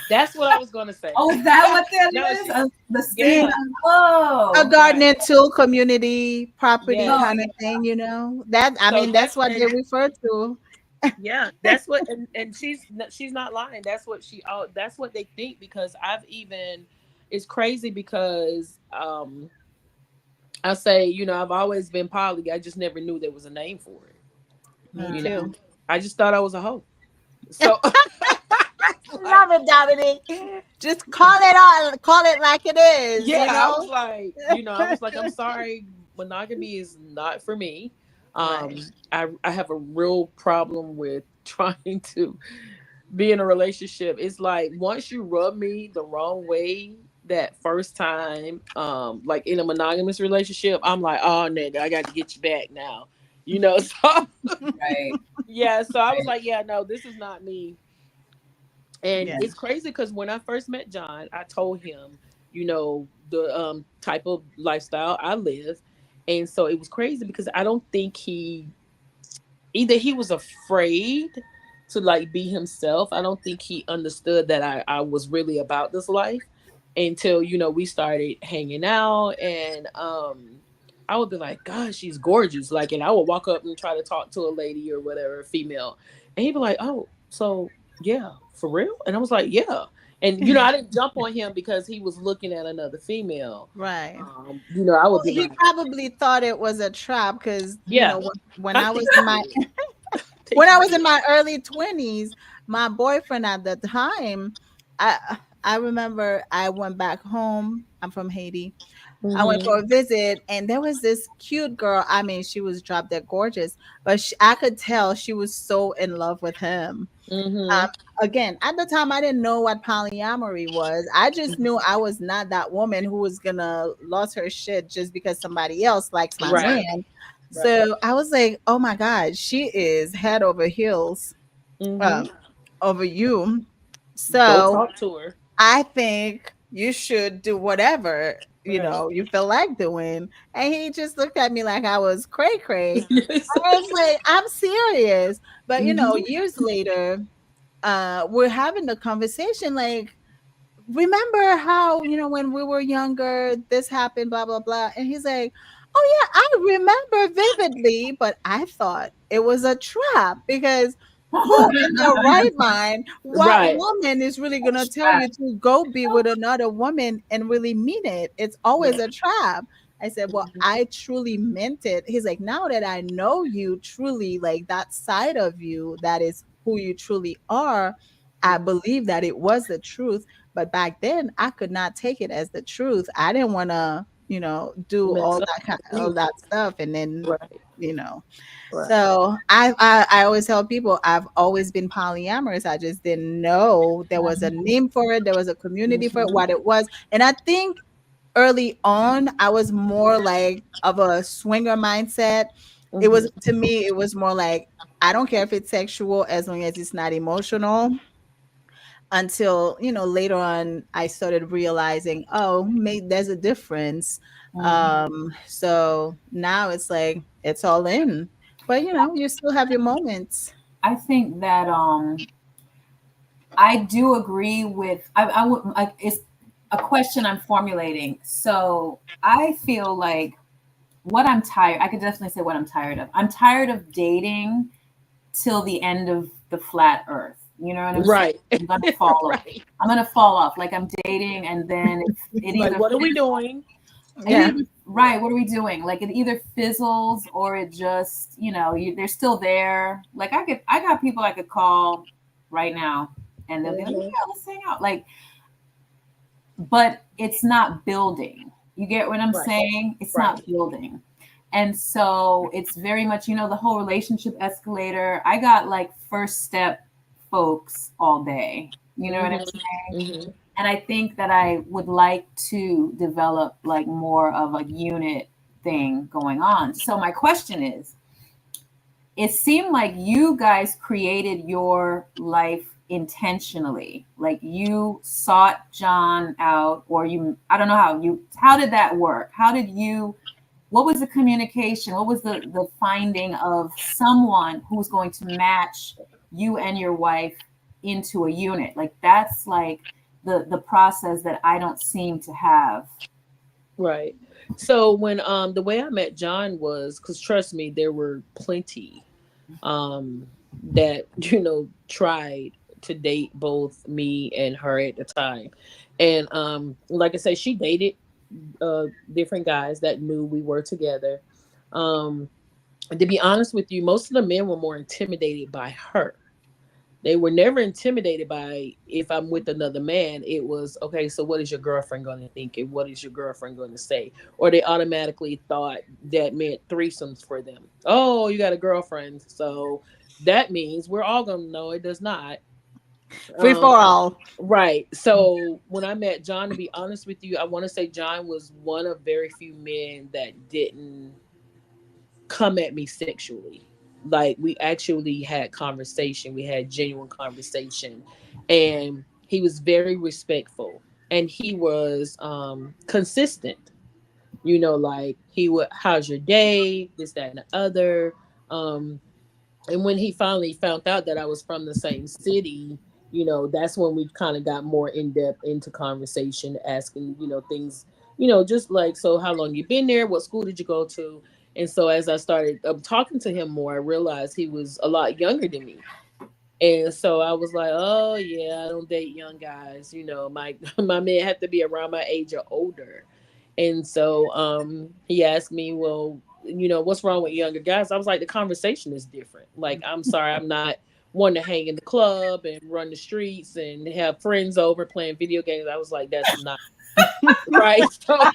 That's what I was gonna say. Oh, is that what that No, is? The stigma. Yeah, yeah, a Oh, right. gardening tool community property oh Yes. kind of yeah. thing, you know. That I So mean, that's what they and refer to. yeah, that's what and she's not lying. That's what they think because I've even it's crazy because I say, I've always been poly. I just never knew there was a name for it. Me You Mm. know. too. I just thought I was a hoe. So like Love it, Dominique. Just call it like it is, yeah, you I was know? like, I'm sorry, monogamy is not for me. Um, Right. I have a real problem with trying to be in a relationship. It's like once you rub me the wrong way that first time, like in a monogamous relationship, I'm like, oh nigga, I got to get you back now. So Right. yeah, so I was Right. like, yeah, no, this is not me. And Yeah. it's crazy because when I first met John, I told him, the type of lifestyle I live. And so it was crazy because I don't think he either he was afraid to like be himself. I don't think he understood that I was really about this life until, we started hanging out. And I would be like, gosh, she's gorgeous. Like, and I would walk up and try to talk to a lady or whatever, a female. And he'd be like, oh, so yeah, for real? And I was like, yeah. And I didn't jump on him because he was looking at another female. Right. I Well, would be he like, probably thought it was a trap because, yeah, when I I was think in he my did. I think he did. early 20s, my boyfriend at the time, I remember I went back home. I'm from Haiti. I went Mm-hmm. for a visit, and there was this cute girl. I mean, she was drop dead gorgeous, but I could tell she was so in love with him. Mm-hmm. Um, Again, at the time, I didn't know what polyamory was. I just knew I was not that woman who was gonna lose her shit just because somebody else likes my Right. man. Right. So I was like, "Oh my god, she is head over heels Mm-hmm. um, over you." Go So talk to her. I think you should do whatever Right. you feel like doing. And he just looked at me like I was cray cray. Yes. I was like, I'm serious. But Mm-hmm. years later, we're having the conversation like, remember how, when we were younger, this happened, blah, blah, blah. And he's like, oh, yeah, I remember vividly, but I thought it was a trap because who in their right mind, what Right. woman is really going to tell you to go be with another woman and really mean it? It's always Right. a trap. I said, well, Mhm. I truly meant it. He's like, now that I know you truly, like that side of you, that is who you truly are, I Mhm. believe that it was the truth, but back then, I could not take it as the truth. I didn't want to, do Mess all up. all Mhm. that stuff, and then, Right. you know. Right. So I always tell people I've always been polyamorous. I just didn't know there was a name for it. There was a community for it. Mm-hmm. What it was, and I think early on I was more like of a swinger mindset. It was, Mm-hmm. to me, it was more like I don't care if it's sexual as long as it's not emotional, until later on I started realizing, oh, there's a difference. Mhm. So now it's like it's all in, but you still have your moments. I think that I do agree with I would like it's a question I'm formulating. So I feel like what I'm tired I could definitely say what I'm tired of. I'm tired of dating till the end of the flat earth. You know what I'm saying? Right. I'm gonna fall off. Right. I'm gonna fall off. Like I'm dating and then it Like, either what are we fizzles. doing? It Yeah. either Right. right, what are we doing? Like it either fizzles or it just, they're still there. Like I got people I could call right now and they'll be like, Mm-hmm. yeah, let's hang out. Like, but it's not building. You get what I'm Right. saying? It's Right. not building. And so it's very much, the whole relationship escalator. I got like first step folks all day. You know what I'm Mm-hmm. saying? Mm-hmm. And I think that I would like to develop like more of a unit thing going on. So my question is, it seemed like you guys created your life intentionally. Like you sought John out, or I don't know how did that work? What was the communication? What was the finding of someone who's going to match you and your wife into a unit? Like that's like the process that I don't seem to have. Right. So when the way I met John was because trust me, there were plenty that tried to date both me and her at the time. And like I said, she dated different guys that knew we were together. Um to be honest with you, most of the men were more intimidated by her. They were never intimidated by if I'm with another man. It was okay, so what is your girlfriend going to think and what is your girlfriend going to say? Or they automatically thought that meant threesomes for them. Oh, you got a girlfriend, so that means we're all going to know it does not. Free Um, for all. right. So when I met John, to be honest with you, I want to say John was one of very few men that didn't come at me sexually. Like we actually had conversation. We had genuine conversation. And he was very respectful. And he was consistent. Like he would, how's your day? This, that, and the other. Um, And when he finally found out that I was from the same city, that's when we kind of got more in depth into conversation, asking, things, just like, so how long you been there? What school did you go to? And so as I started talking to him more, I realized he was a lot younger than me. And so I was like, oh yeah, I don't date young guys. My my men have to be around my age or older. And so he asked me, well, what's wrong with younger guys? I was like, the conversation is different. Like, I'm sorry, I'm not one to hang in the club and run the streets and have friends over playing video games. I was like, that's not right. So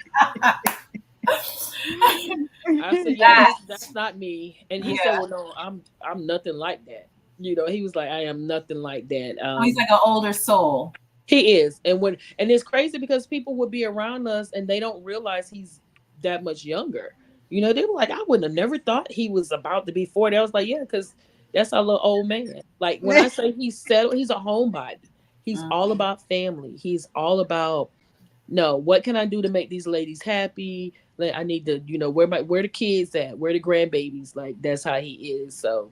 I said, yeah, That, that's not me. And he said, yeah. well, no, I'm nothing like that. He was like, I am nothing like that. Oh, he's like an older soul. He is. And it's crazy because people would be around us and they don't realize he's that much younger. They were like, I wouldn't have never thought he was about to be 40. I was like, yeah, because that's our little old man. Like, when I say he's settled, he's a homebody. He's Mm. all about family. He's all about, no, what can I do to make these ladies happy? Like, I need to, where the kids at? Where the grandbabies? Like, that's how he is. So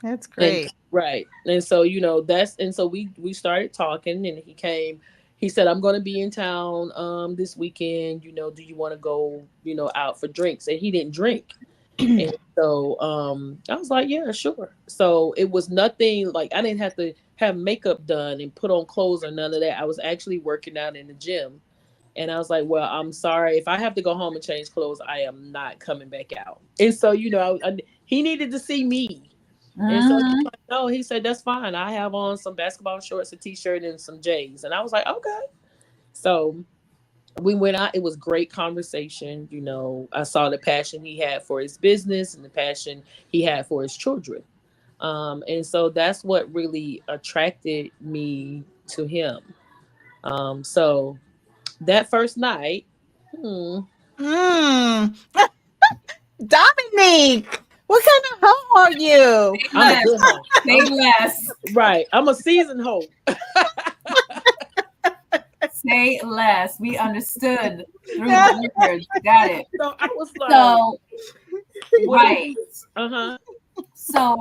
That's and great. right. And so, we started talking, and he came. He said, I'm gonna be in town this weekend, do you want to go, out for drinks? And he didn't drink. And so I was like, yeah, sure. So it was nothing like, I didn't have to have makeup done and put on clothes or none of that. I was actually working out in the gym. And I was like, well, I'm sorry. If I have to go home and change clothes, I am not coming back out. And so, he needed to see me. And so he's Mm. like, no, he said, that's fine. I have on some basketball shorts, a t-shirt, and some J's. And I was like, okay. So we went out. It was great conversation. I saw the passion he had for his business and the passion he had for his children. And so that's what really attracted me to him. So that first night, hmm, Mm. Dominique, what kind of hoe are you? Say I'm a less. good hoe. Say less. Right. I'm a seasoned hoe. Say less. We understood through the words. Got it. So I was like, So what do right. you? Uh huh. So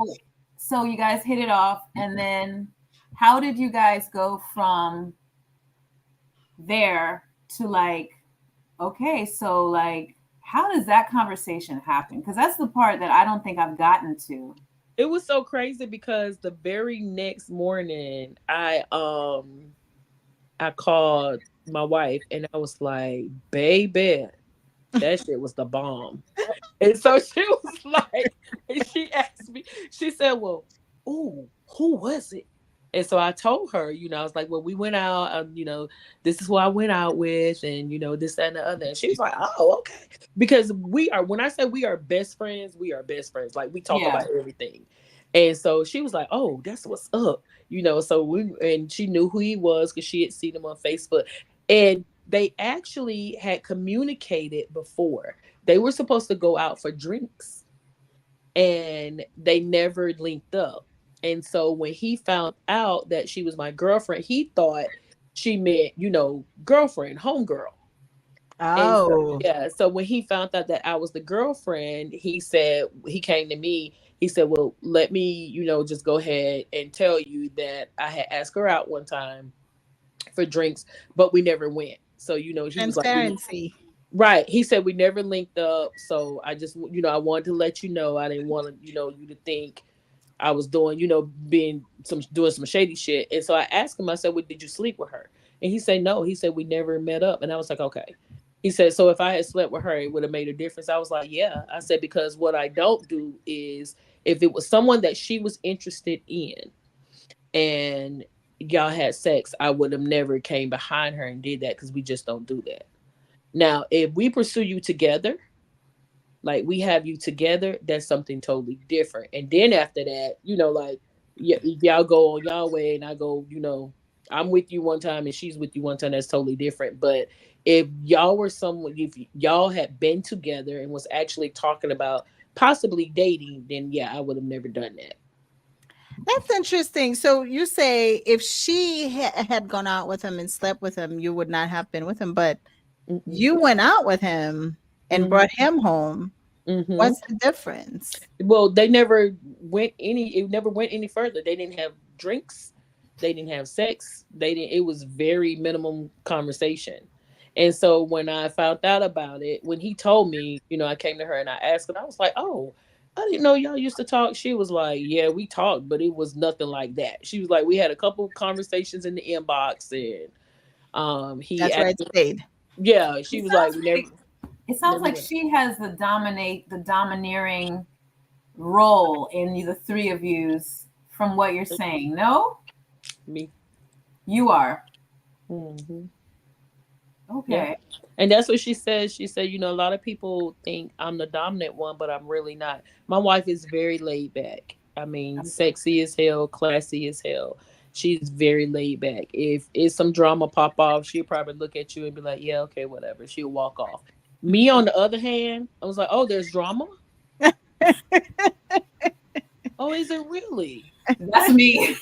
so you guys hit it off, and then how did you guys go from there to like, okay, so like, how does that conversation happen? Because that's the part that I don't think I've gotten to. It was so crazy because the very next morning, I called my wife and I was like, baby, that shit was the bomb. And so she was like, and she asked me, she said, well, ooh, who was it? And so I told her, I was like, well, we went out, this is who I went out with, and, this, that, and the other. And she was like, oh, okay. Because when I say we are best friends, we are best friends. Like, we talk Yeah. about everything. And so she was like, oh, that's what's up. And she knew who he was because she had seen him on Facebook. And they actually had communicated before. They were supposed to go out for drinks and they never linked up. And so when he found out that she was my girlfriend, he thought she meant, girlfriend, homegirl. And so, Oh, yeah, so when he found out that I was the girlfriend, he came to me. He said, well, let me, just go ahead and tell you that I had asked her out one time for drinks, but we never went. So, he was like, transparency. right. He said we never linked up. So I just, I wanted to let you know. I didn't want to, you to think I was doing, doing some shady shit. And so I asked him, I said, well, did you sleep with her? And he said, no. He said, we never met up. And I was like, okay. He said, so if I had slept with her, it would have made a difference. I was like, yeah. I said, because what I don't do is if it was someone that she was interested in and y'all had sex, I would have never came behind her and did that because we just don't do that. Now, if we pursue you together, like we have you together, that's something totally different. And then after that, like y'all go on y'all way and I go, I'm with you one time and she's with you one time, that's totally different. But if y'all were someone, if y'all had been together and was actually talking about possibly dating, then yeah, I would have never done that. That's interesting. So you say if she had gone out with him and slept with him, you would not have been with him, but Mm-mm. you went out with him and Mhm. brought him home. Hmm. What's the difference? Well, they never went any. It never went any further. They didn't have drinks. They didn't have sex. They didn't. It was very minimum conversation. And so when I found out about it, when he told me, I came to her and I asked her. I was like, "Oh, I didn't know y'all used to talk." She was like, "Yeah, we talked, but it was nothing like that." She was like, "We had a couple conversations in the inbox, and he That's where asked." it stayed. Yeah, she It was like, sounds "We like it sounds never like went." she has the domineering role in the three of yous from what you're saying. No? Me. You are. Hmm. Yeah. Okay. And that's what she said. She said, a lot of people think I'm the dominant one, but I'm really not. My wife is very laid back. I mean, sexy as hell, classy as hell. She's very laid back. If it's some drama pop off, she'll probably look at you and be like, yeah, okay, whatever. She'll walk off. Me, on the other hand, I was like, oh, there's drama? Oh, is it really? That's me.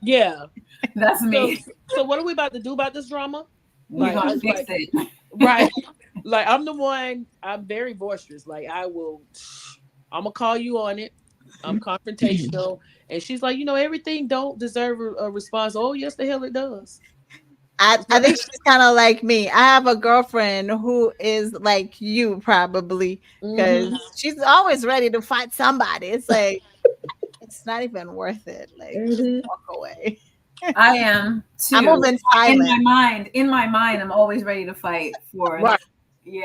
Yeah. That's So, me. so what are we about to do about this drama? We're Like, gonna I fix like, it. right. Like I'm the one. I'm very boisterous. Like I will. I'm gonna call you on it. I'm confrontational, and she's like, everything don't deserve a response. Oh, yes, the hell it does. I think she's kind of like me. I have a girlfriend who is like you probably because Hmm. she's always ready to fight somebody. It's like it's not even worth it. Like just Hmm. walk away. I am I'm too. moving In silent. my mind, I'm always ready to fight for. Right.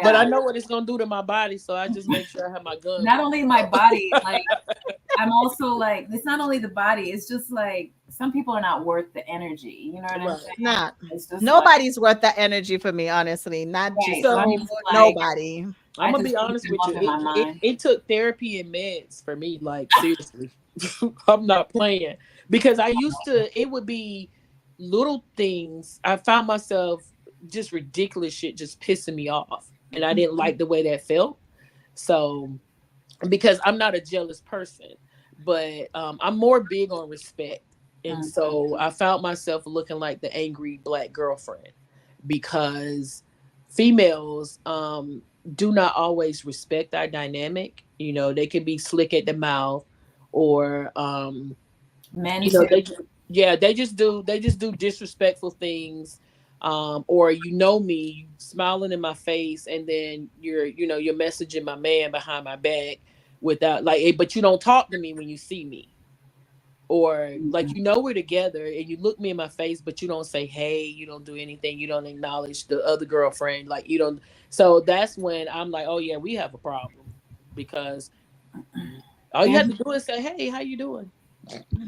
But I Yeah. know what it's gonna do to my body, so I just make sure I have my guns Not ready only to my go. body, like I'm also like it's not only the body. It's just like some people are not worth the energy. You know what I'm Right. saying? Not. It's just like Nobody's worth that energy for me, honestly. Not right. just So I'm you. So just like Nobody. I'm I gonna just be keep honest them with up you. in It my it, mind. it took therapy and meds for me. Like seriously, I'm not playing because I used to. It would be little things. I found myself just ridiculous shit just pissing me off, and I didn't like the way that felt. So because I'm not a jealous person, but I'm more big on respect. And Mhm. so I found myself looking like the angry black girlfriend because females do not always respect our dynamic. They can be slick at the mouth or Men you know too. they yeah they just do disrespectful things, or me, you smiling in my face, and then you're messaging my man behind my back without like but you don't talk to me when you see me, or like we're together and you look me in my face but you don't say hey, you don't do anything, you don't acknowledge the other girlfriend, like you don't. So that's when I'm like, oh yeah, we have a problem because all you have to Mhm. do is say hey, how you doing.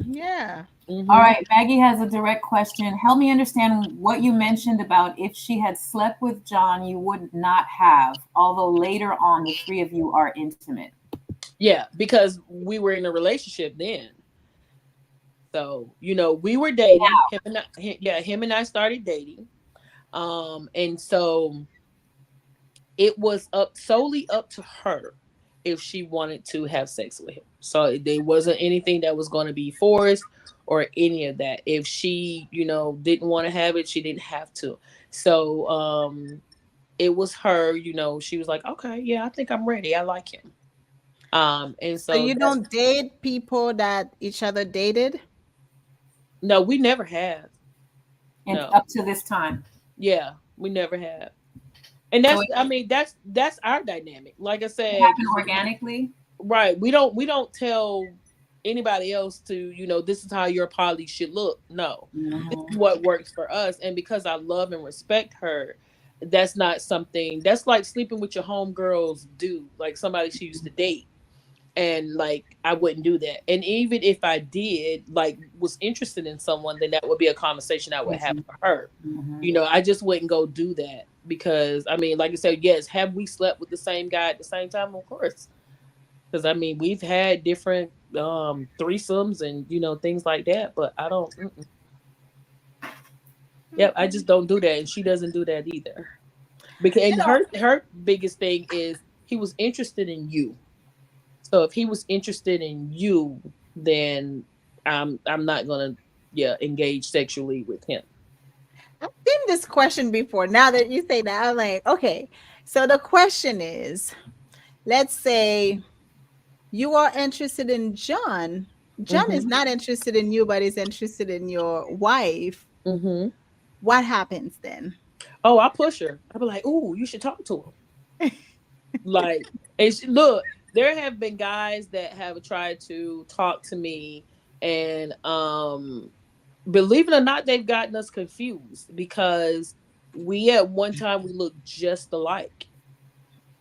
Yeah. All Hmm. right, Maggie has a direct question. Help me understand what you mentioned about if she had slept with John, you would not have, although later on the three of you are intimate. Yeah, because we were in a relationship then. So, we were dating. Him and I started dating. And so it was up solely up to her if she wanted to have sex with him. So there wasn't anything that was going to be forced or any of that. If she, didn't want to have it, she didn't have to. So, it was her, she was like, okay, yeah, I think I'm ready. I like him. And So so you that's don't date people that each other dated? no, we never have. And No. up to this time. Yeah, we never have. And So that's it, I mean that's our dynamic. Like I it said, happened organically. right. We don't tell anybody else to, this is how your poly should look. No. This is Mhm. what works for us. And because I love and respect her, that's not something that's like sleeping with your homegirls do, like somebody she used to date. And like I wouldn't do that. And even if I did, like was interested in someone, then that would be a conversation I would have Mhm. with her. Mhm. I just wouldn't go do that because I mean, like I said, yes, have we slept with the same guy at the same time? Of course. Because I mean, we've had different threesomes and things like that, but I don't. Mm-mm. Yep, I just don't do that, and she doesn't do that either. Because You and know, her biggest thing is he was interested in you. So if he was interested in you, then I'm not gonna engage sexually with him. I've seen this question before. Now that you say that, I'm like, okay. So the question is, let's say you are interested in John. John is Mm-hmm. not interested in you, but is interested in your wife. Mm-hmm. What happens then? Oh, I push her. I be like, "Ooh, you should talk to him." Like, look, there have been guys that have tried to talk to me, and believe it or not, they've gotten us confused because we at one time we looked just alike,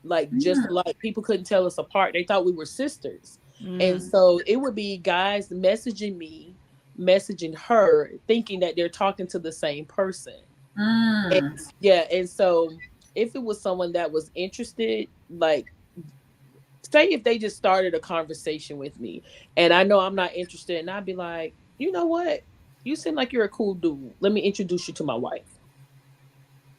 like just Mm. alike. People couldn't tell us apart. They thought we were sisters, and Mm. so it would be guys messaging me, messaging her, thinking that they're talking to the same person. And, Mm. yeah, and so if it was someone that was interested, like say if they just started a conversation with me and I know I'm not interested, and I'd be like, you know what? You seem like you're a cool dude. Let me introduce you to my wife.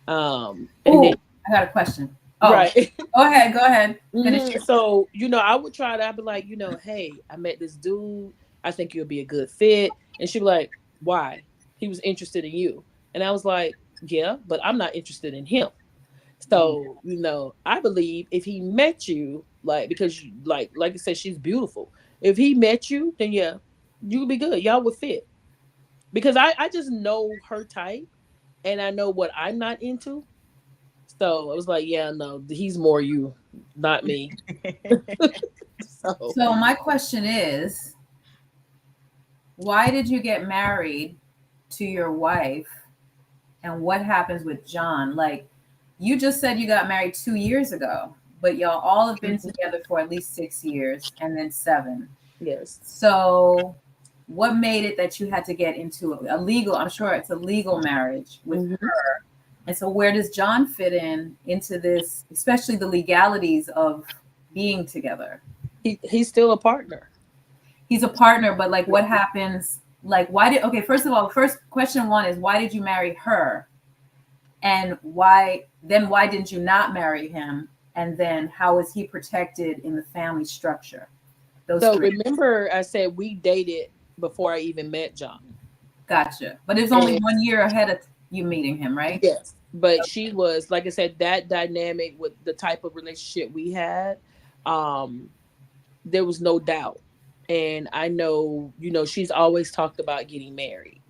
And then Oh, I got a question. Oh, right. go ahead. Go ahead. Finish Hmm. your. So, I would try to, I'd be like, hey, I met this dude. I think you'll be a good fit. And she'd be like, why? He was interested in you. And I was like, yeah, but I'm not interested in him. Mm. So, I believe if he met you, like, because you, like I said, she's beautiful. If he met you, then yeah, you would be good. Y'all would fit. Because I just know her type and I know what I'm not into. So I was like, yeah, no, he's more you, not me. So So my question is, why did you get married to your wife, and what happens with John? Like, you just said you got married 2 years ago, but y'all all have been mhm, together for at least 6 years and then seven. yes. So, what made it that you had to get into a legal? I'm sure it's a legal marriage with Hmm. her. And so, where does John fit in into this, especially the legalities of being together? He's still a partner. He's a partner, but like, what happens? Like, why did? Okay, first of all, first question one is, why did you marry her? And why then why didn't you not marry him? And then how is he protected in the family structure? Those So three. remember, I said we dated before I even met John. Gotcha. But it's only And 1 year ahead of you meeting him, right? yes, but she was, like I said, that dynamic with the type of relationship we had. Um, there was no doubt. And I know, she's always talked about getting married.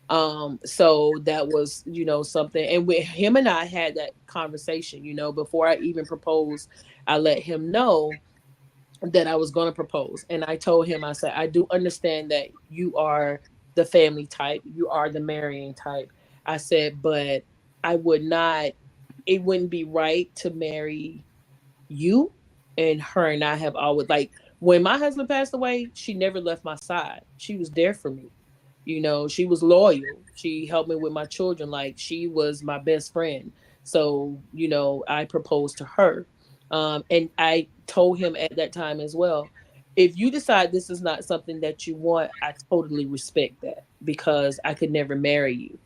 So that was, something. And with him and I had that conversation, before I even proposed, I let him know that I was going to propose. And I told him, I said, I do understand that you are the family type, you are the marrying type. I said, but I would not, it wouldn't be right to marry you. And her and I have always, like, when my husband passed away, she never left my side. She was there for me. She was loyal. She helped me with my children. Like, she was my best friend. So, I proposed to her. And I told him at that time as well, if you decide this is not something that you want, I totally respect that because I could never marry you.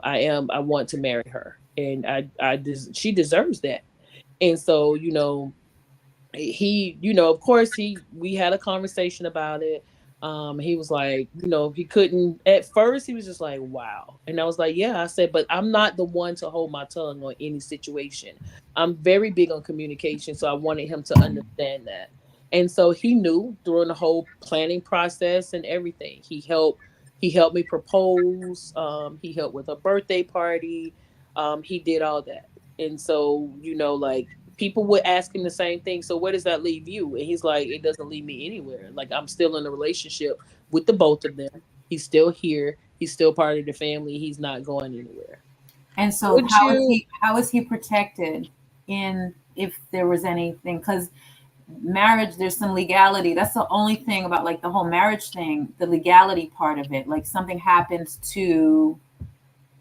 I want to marry her, and she deserves that. And so, he, of course, we had a conversation about it. He was like, he couldn't at first. He was just like, wow. And I was like, yeah. I said, but I'm not the one to hold my tongue on any situation. I'm very big on communication, so I wanted him to understand that. And so he knew during the whole planning process and everything. He helped me propose. He helped with a birthday party. He did all that. And so, like, people would ask him the same thing. So where does that leave you? And he's like, it doesn't leave me anywhere. Like, I'm still in a relationship with the both of them. He's still here. He's still part of the family. He's not going anywhere. And so Would you? how is he protected in if there was anything? Because marriage, there's some legality. That's the only thing about like the whole marriage thing, the legality part of it. Like something happens to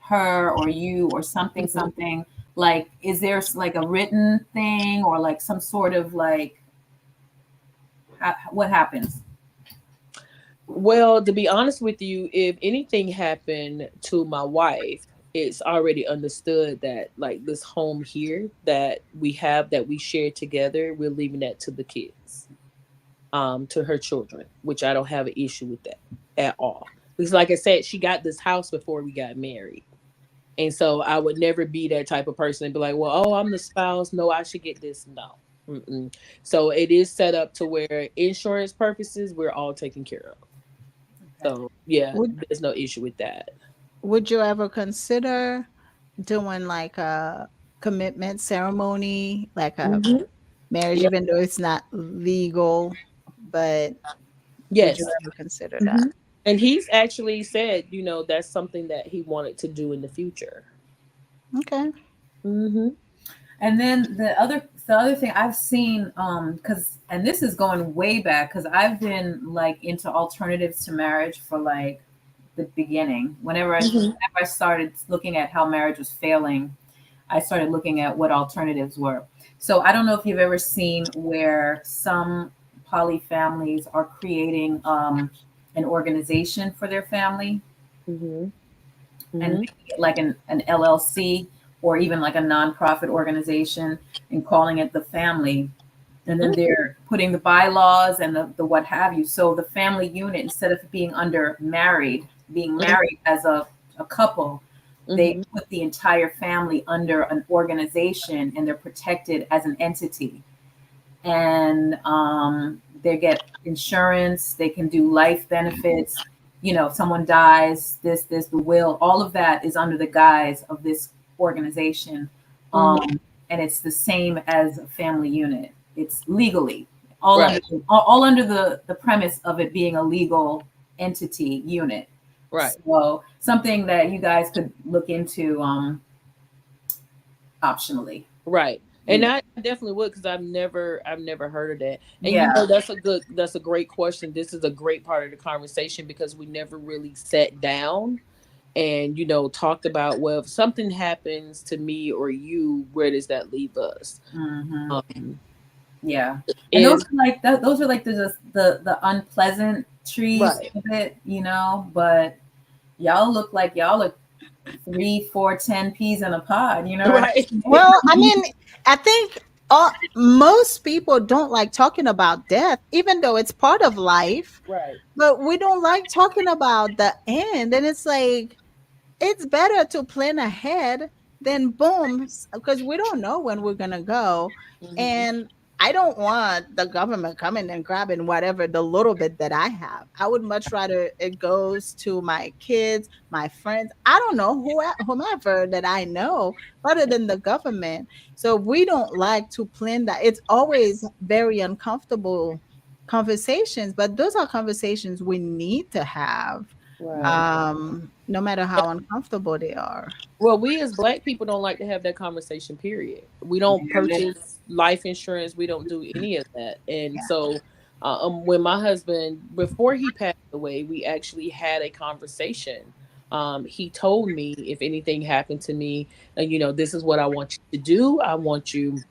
her or you or something, Mhm. something, like, is there like a written thing or like some sort of like, what happens? Well, to be honest with you, if anything happened to my wife, it's already understood that, like, this home here that we have, that we share together, we're leaving that to the kids, to her children, which I don't have an issue with that at all. Because, like I said, she got this house before we got married. And so I would never be that type of person and be like, well, oh, I'm the spouse. No, I should get this. No. Mm-mm. So it is set up to where insurance purposes we're all taken care of. Okay. So yeah, Would there's no issue with that. would you ever consider doing like a commitment ceremony, like a Hmm. marriage, Yeah. even though it's not legal, but would you Yes. ever consider Hmm. that? And he's actually said, that's something that he wanted to do in the future. Okay. Hmm. And then the other thing I've seen, because and this is going way back, because I've been like into alternatives to marriage for like the beginning. Hmm. Whenever I started looking at how marriage was failing, I started looking at what alternatives were. So I don't know if you've ever seen where some poly families are creating an organization for their family, Hmm. and Hmm. making it like an LLC or even like a nonprofit organization and calling it the family. And then they're putting the bylaws and the what have you. So the family unit, instead of being married as a couple, they Hmm. put the entire family under an organization and they're protected as an entity. And they get insurance, they can do life benefits. If someone dies, the will, all of that is under the guise of this organization. Hmm. And it's the same as a family unit. It's legally all under Right. all under the premise of it being a legal entity unit. Right. So something that you guys could look into optionally. Right. You And know, I definitely would, because I've never heard of that. And yeah. that's a great question. This is a great part of the conversation because we never really sat down and talked about, well, if something happens to me or you, where does that leave us? Hmm. Um Yeah, and those and are like those are like the unpleasant trees right. of it, But y'all look like y'all are 3, 4, 10 peas in a pod, you know what Right. I mean? Well, I mean, I think most people don't like talking about death, even though it's part of life, Right. but we don't like talking about the end. And it's like, it's better to plan ahead than boom, because we don't know when we're gonna go. Hmm. And I don't want the government coming and grabbing whatever the little bit that I have. I would much rather it goes to my kids, my friends. I don't know whomever that I know, rather than the government. So we don't like to plan that. It's always very uncomfortable conversations, but those are conversations we need to have, Right. no matter how uncomfortable they are. Well, we as Black people don't like to have that conversation, period. We don't Yeah. purchase life insurance. We don't do any of that. And Yeah. so, when my husband, before he passed away, we actually had a conversation. He told me, if anything happened to me, this is what I want you to do. I want you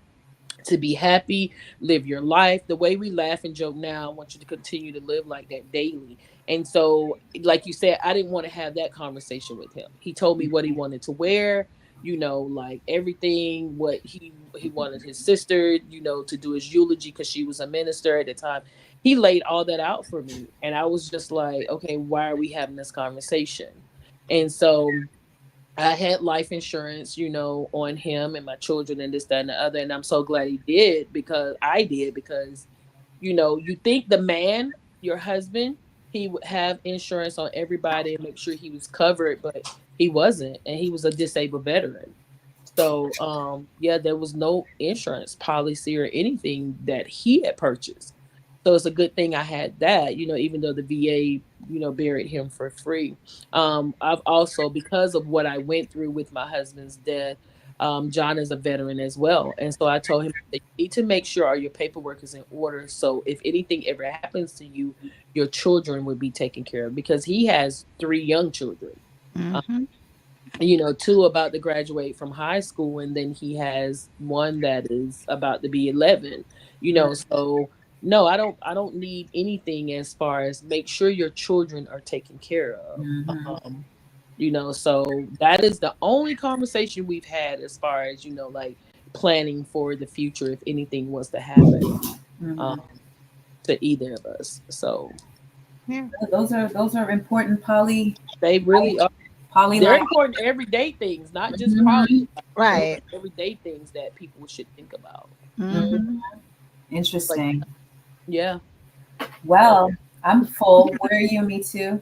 to be happy, live your life. The way we laugh and joke now, I want you to continue to live like that daily. And so, like you said, I didn't want to have that conversation with him. He told me what he wanted to wear, like everything, what he wanted his sister, to do his eulogy because she was a minister at the time. He laid all that out for me. And I was just like, okay, why are we having this conversation? And so I had life insurance, on him and my children and this, that, and the other. And I'm so glad he did because, you think the man, your husband, he would have insurance on everybody and make sure he was covered, but he wasn't. And he was a disabled veteran. So, yeah, there was no insurance policy or anything that he had purchased. So it's a good thing I had that, even though the VA, buried him for free. I've also, because of what I went through with my husband's death, John is a veteran as well. And so I told him that you need to make sure all your paperwork is in order. So if anything ever happens to you, your children would be taken care of because he has 3 young children. Mhm. Two about to graduate from high school, and then he has one that is about to be 11. So no, I don't need anything as far as make sure your children are taken care of. Mm-hmm. So that is the only conversation we've had as far as like planning for the future if anything was to happen Mm-hmm. um to either of us. So Yeah. Those are important they really are. poly They're life. important everyday things, not just Mhm. policy. Those Right. are everyday things that people should think about. Mhm. Mhm. Like, Interesting. yeah. So Well, I'm full. Where are you, me too?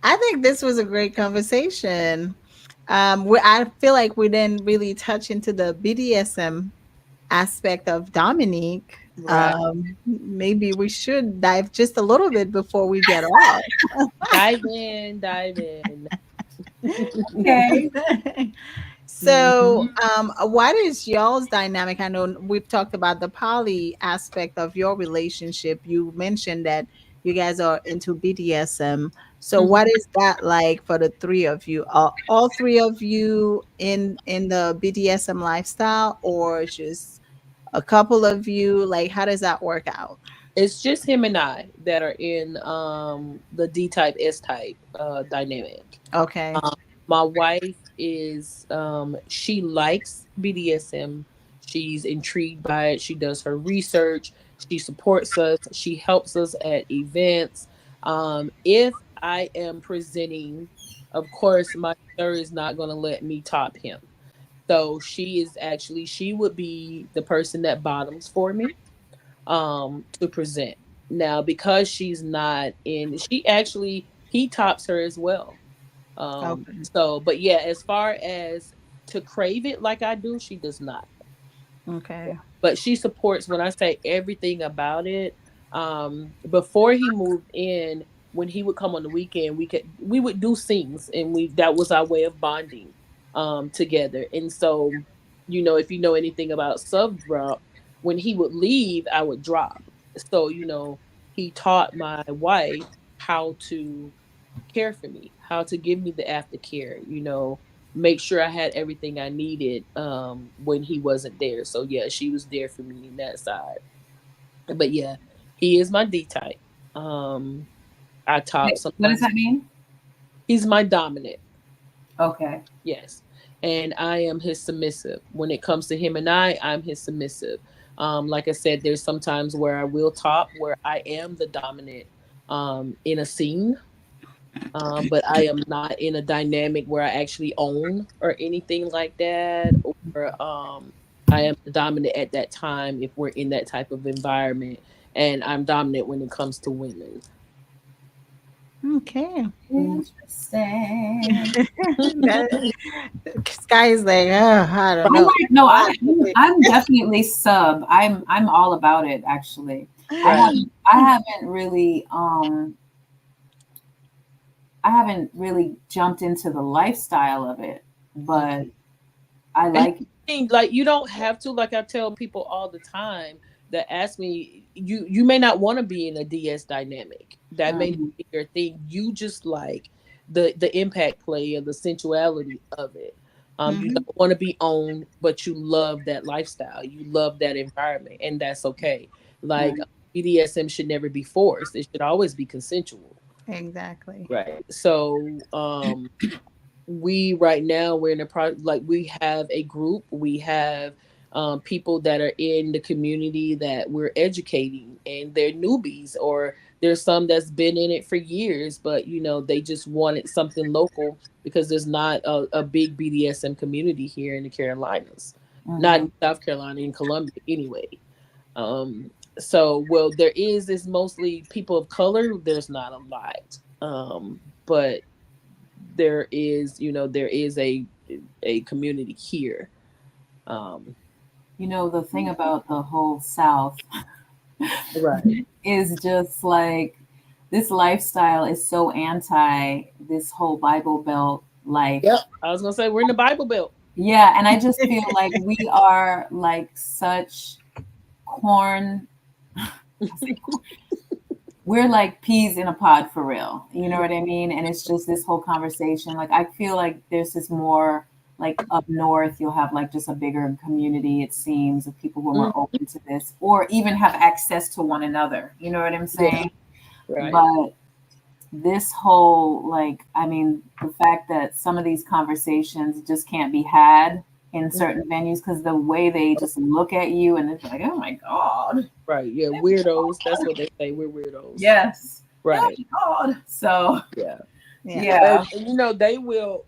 I think this was a great conversation. I feel like we didn't really touch into the BDSM aspect of Dominique. right. Maybe we should dive just a little bit before we get off. Dive in, dive in. Okay. So, Mhm. what is y'all's dynamic? I know we've talked about the poly aspect of your relationship. You mentioned that you guys are into BDSM. So, Mhm. what is that like for the three of you? Are all three of you in the BDSM lifestyle, or just a couple of you? Like, how does that work out? It's just him and I that are in the D type S type dynamic. Okay, Um, my wife is she likes BDSM. She's intrigued by it. She does her research. She supports us. She helps us at events. If I am presenting, of course, my sir is not going to let me top him. So she would be the person that bottoms for me to present. Now because she's not in, she actually he tops her as well. okay, So, but yeah, as far as to crave it like I do, she does not. Yeah. okay, But she supports when I say everything about it. Before he moved in, when he would come on the weekend, we would do scenes, and we that was our way of bonding together. And so, if you know anything about sub drop, when he would leave, I would drop. So, he taught my wife how to care for me, how to give me the aftercare, make sure I had everything I needed when he wasn't there. So yeah, she was there for me in that side. But yeah, he is my D type. Um I top Wait, what does sometimes. that mean? He's my dominant. Okay. Yes. And I am his submissive. When it comes to him and I'm his submissive. Like I said, there's sometimes where I will top where I am the dominant in a scene, but I am not in a dynamic where I actually own or anything like that, or I am dominant at that time if we're in that type of environment, and I'm dominant when it comes to women. okay. Mhm. Interesting. That Sky is like, oh, I don't I know. like no, I'll have to wait. I'm definitely sub. I'm all about it actually. I Right. haven't really I haven't really jumped into the lifestyle of it, but Mhm. I And like like you don't have to. Like I tell people all the time that ask me, you may not want to be in a DS dynamic. That may not mhm, be your thing. You just like the impact play and the sensuality of it. You Mhm. don't want to be owned, but you love that lifestyle. You love that environment, and that's okay. Like right. BDSM should never be forced. It should always be consensual. Exactly. Right. So, we right now we're in a like we have a group, we have people that are in the community that we're educating, and they're newbies, or there's some that's been in it for years, but they just wanted something local because there's not a big BDSM community here in the Carolinas, not Hmm. in South Carolina, in Columbia anyway. um so well, there is mostly people of color, there's not a lot, but there is a community here. um The thing about the whole South right. is just like this lifestyle is so anti this whole Bible Belt life. Yep, I was gonna say we're in the Bible Belt. Yeah, and I just feel like we are like such corn. I say we're like peas in a pod for real. You know what I mean? And it's just this whole conversation. Like I feel like there's this more like up north, you'll have like just a bigger community, it seems, of people who are Mhm. more open to this or even have access to one another. You know what I'm Yeah, saying? right. But this whole like, I mean, the fact that some of these conversations just can't be had in Mhm. certain venues because the way they just look at you and it's like, oh my God. Right, yeah, weirdos, that's what they say, we're weirdos. Yes. Oh Right. my God. So Yeah. Yeah. yeah. And they will,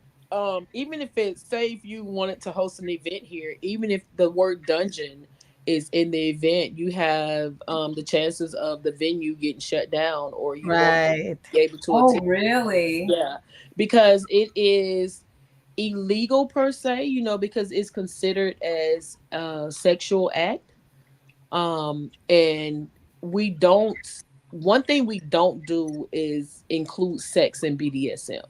even if it say if you wanted to host an event here, even if the word dungeon is in the event you have the chances of the venue getting shut down or you won't Right. be able to Oh, attend. really? Yeah, because it is illegal per se, because it's considered as a sexual act. And we don't, one thing we don't do is include sex in BDSM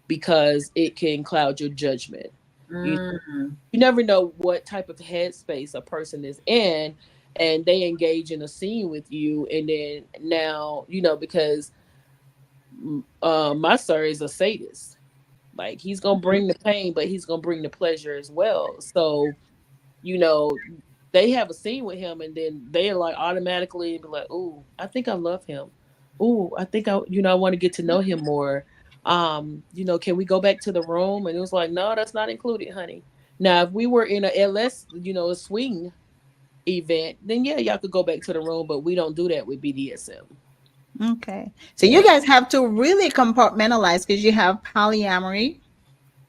because it can cloud your judgment. You Mm. you never know what type of headspace a person is in, and they engage in a scene with you, and then now because my sir is a sadist. Like, he's gonna bring the pain, but he's gonna bring the pleasure as well. So you know, they have a scene with him, and then they like automatically be like, "Ooh, I think I love him. Ooh, I think I want to get to know him more. Can we go back to the room?" And it was like, "No, that's not included, honey." Now, if we were in a LS, a swing event, then yeah, y'all could go back to the room, but we don't do that with BDSM. Okay. So you Yeah, guys have to really compartmentalize because you have polyamory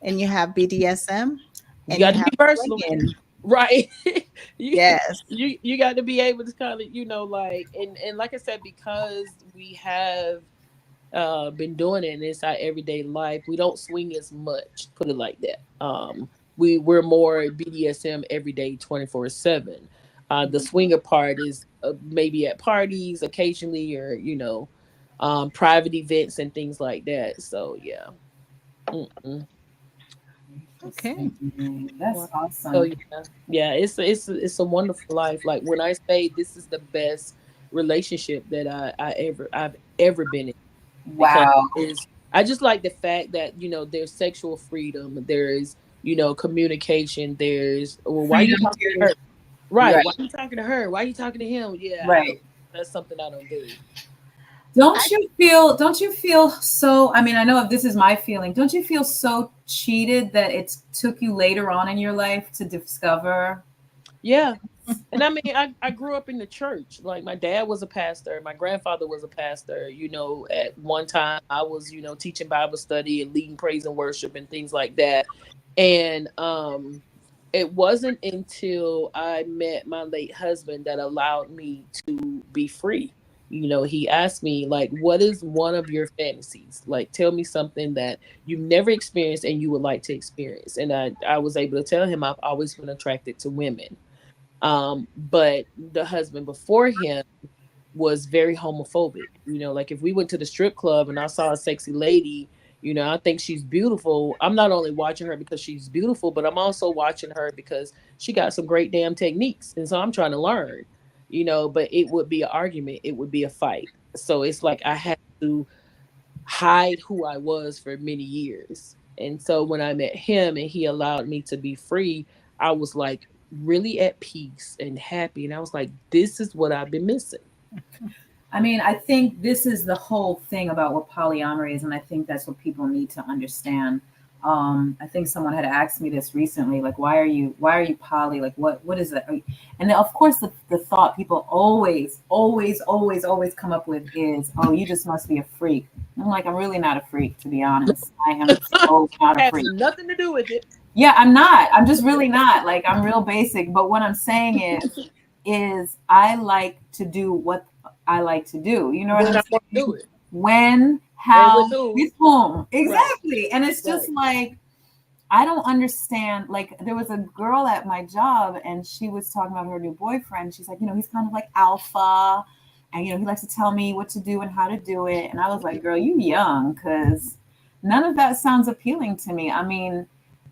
and you have BDSM you and you got to have be versatile. swinging. Right. you Yes. you got to be able to kind of like, and like I said, because we have been doing it and it's our everyday life, we don't swing as much, put it like that. We're more BDSM every day, 24/7. The swinger part is maybe at parties occasionally, or private events and things like that. So yeah. Mm-mm. Okay. Interesting. That's Wow. So awesome. yeah, it's a wonderful life. Like, when I say this is the best relationship that I've ever been in, because Wow. I just like the fact that there's sexual freedom, there's communication, there's, well, why you Freedom talking to to her? Right? Why right, you talking to her? Why you talking to him? Yeah, I don't. right. That's something I don't do. I, Don't you feel so, I mean, I know if this is my feeling, don't you feel so cheated that it took you later on in your life to discover? Yeah. And I mean, I grew up in the church. Like, my dad was a pastor, my grandfather was a pastor. At one time I was, teaching Bible study and leading praise and worship and things like that. And it wasn't until I met my late husband that allowed me to be free. He asked me, like, what is one of your fantasies? Like, tell me something that you've never experienced and you would like to experience. And I was able to tell him I've always been attracted to women. But the husband before him was very homophobic. Like, if we went to the strip club and I saw a sexy lady, I think she's beautiful. I'm not only watching her because she's beautiful, but I'm also watching her because she got some great damn techniques. And so I'm trying to learn, but it would be an argument, it would be a fight. So it's like I had to hide who I was for many years. And so when I met him and he allowed me to be free, I was like really at peace and happy. And I was like, this is what I've been missing. I mean, I think this is the whole thing about what polyamory is, and I think that's what people need to understand. I think someone had asked me this recently, like, why are you poly? Like, what is that? And then, of course, the thought people always come up with is, oh, you just must be a freak. And I'm like, I'm really not a freak, to be honest. I am so not a Has freak. nothing to do with it. Yeah, I'm not. I'm just really not. Like, I'm real basic. But what I'm saying is I like to do what I like to do. You know what When I'm I want to do saying? it. When, And how, with who? with whom. Right. Exactly. And it's just Right. like, I don't understand. Like, there was a girl at my job and she was talking about her new boyfriend. She's like, he's kind of like alpha. And, he likes to tell me what to do and how to do it. And I was like, girl, you young, because none of that sounds appealing to me. I mean,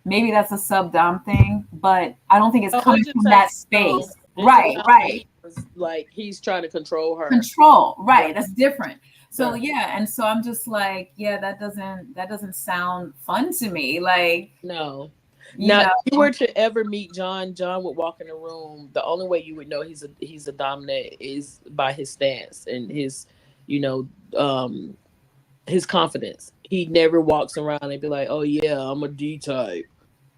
maybe that's a sub dom thing, but I don't think it's Oh, coming from that space. it just Right, sounds right. like he's trying to control her. Control, right? Right. That's different. So Right. yeah, and so I'm just like, yeah, that doesn't sound fun to me. Like, No. you Now, if know, you were to ever meet John, John would walk in the room. The only way you would know he's a dominant is by his stance and you know, um, his confidence. He never walks around and be like, "Oh yeah, I'm a D type."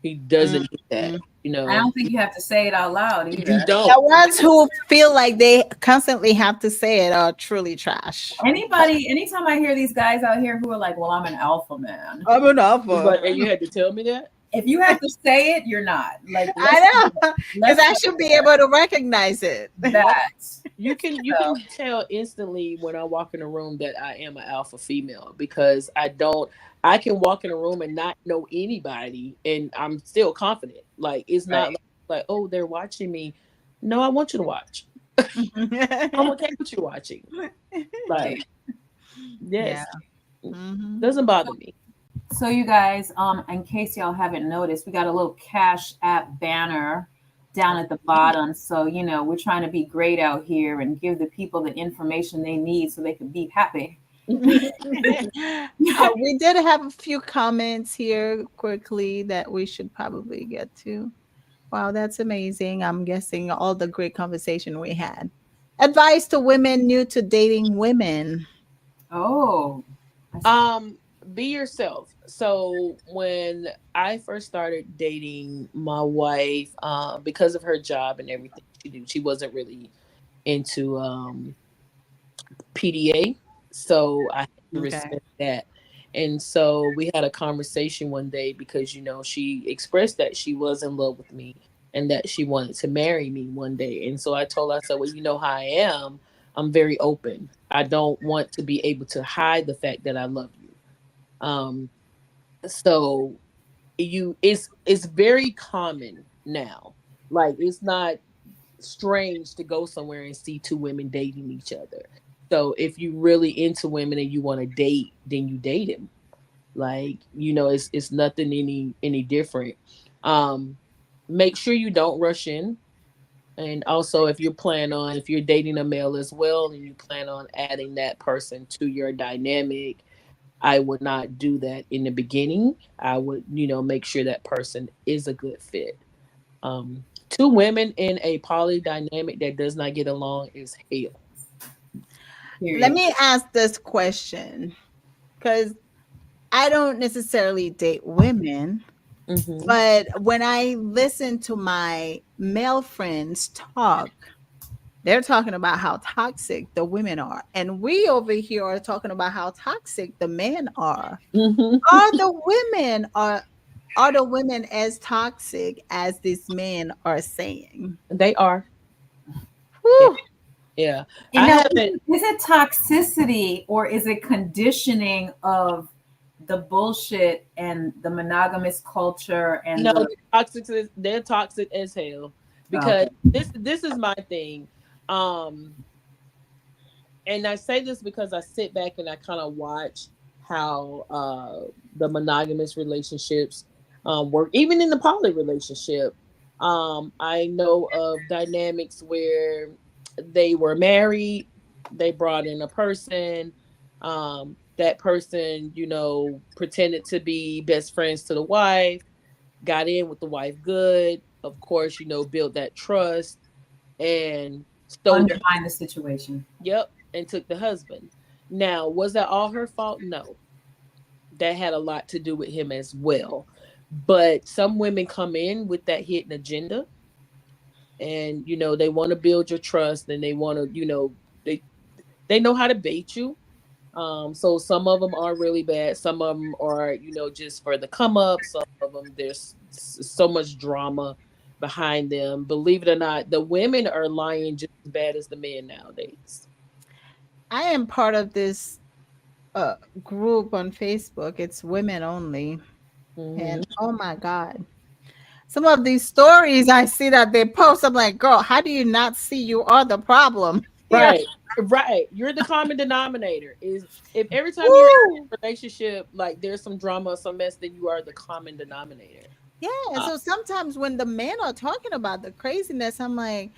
He doesn't do that. mm. I don't think you have to say it out loud You either. don't. The ones who feel like they constantly have to say it are truly trash. Anytime I hear these guys out here who are like, well, I'm an alpha man. I'm an alpha. But and you had to tell me that. If you have to say it, you're not. Like I know, because let's I go should be there. able to recognize it. That. You So, can tell instantly when I walk in a room that I am an alpha female because I can walk in a room and not know anybody and I'm still confident. Like it's not right. like oh they're watching me. No, I want you to watch. I'm okay with you watching. Okay. Like Yeah. yes, Hmm. doesn't bother me. So you guys, in case y'all haven't noticed, we got a little Cash App banner down at the bottom. So, we're trying to be great out here and give the people the information they need so they can be happy. We did have a few comments here quickly that we should probably get to. Wow, that's amazing. I'm guessing all the great conversation we had. Advice to women new to dating women. Oh, I see. Um, be yourself. So when I first started dating my wife, because of her job and everything she wasn't really into PDA. So I had to Okay. respect that. And so we had a conversation one day because, she expressed that she was in love with me and that she wanted to marry me one day. And so I told her, I said, well, you know how I am. I'm very open. I don't want to be able to hide the fact that I love you. Um, so it's very common now. Like it's not strange to go somewhere and see two women dating each other. So if you really into women and you want to date, then you date him. Like it's nothing any different. Um, make sure you don't rush in. And also, if you're dating a male as well, and you plan on adding that person to your dynamic, I would not do that in the beginning. I would, make sure that person is a good fit. Two women in a poly dynamic that does not get along is hell. Let Period. me ask this question because I don't necessarily date women, Mm-hmm. but when I listen to my male friends talk, they're talking about how toxic the women are. And we over here are talking about how toxic the men are. Mm-hmm. Are the women are the women as toxic as these men are saying? They are. Yeah. Whew. Yeah. And I now, haven't. is it toxicity or is it conditioning of the bullshit and the monogamous culture and No, the they're toxic as hell because okay. this is my thing. Um, and I say this because I sit back and I kind of watch how the monogamous relationships work, even in the poly relationship. I know of dynamics where they were married, they brought in a person, that person, pretended to be best friends to the wife, got in with the wife good, of course, built that trust and stole the Undermine the situation. Yep, and took the husband. Now, was that all her fault? No. That had a lot to do with him as well. But some women come in with that hidden agenda and they want to build your trust and they want to, they know how to bait you. So some of them are really bad. Some of them are, just for the come up. Some of them there's so much drama behind them. Believe it or not, the women are lying just as bad as the men nowadays. I am part of this group on Facebook. It's women only. And Hmm. oh my God. Some of these stories I see that they post, I'm like, girl, how do you not see you are the problem here? Right. Right. You're the common denominator. Is if every time you're in Woo! a relationship, like there's some drama or some mess, then you are the common denominator. Yeah. And Uh, so sometimes when the men are talking about the craziness, I'm like,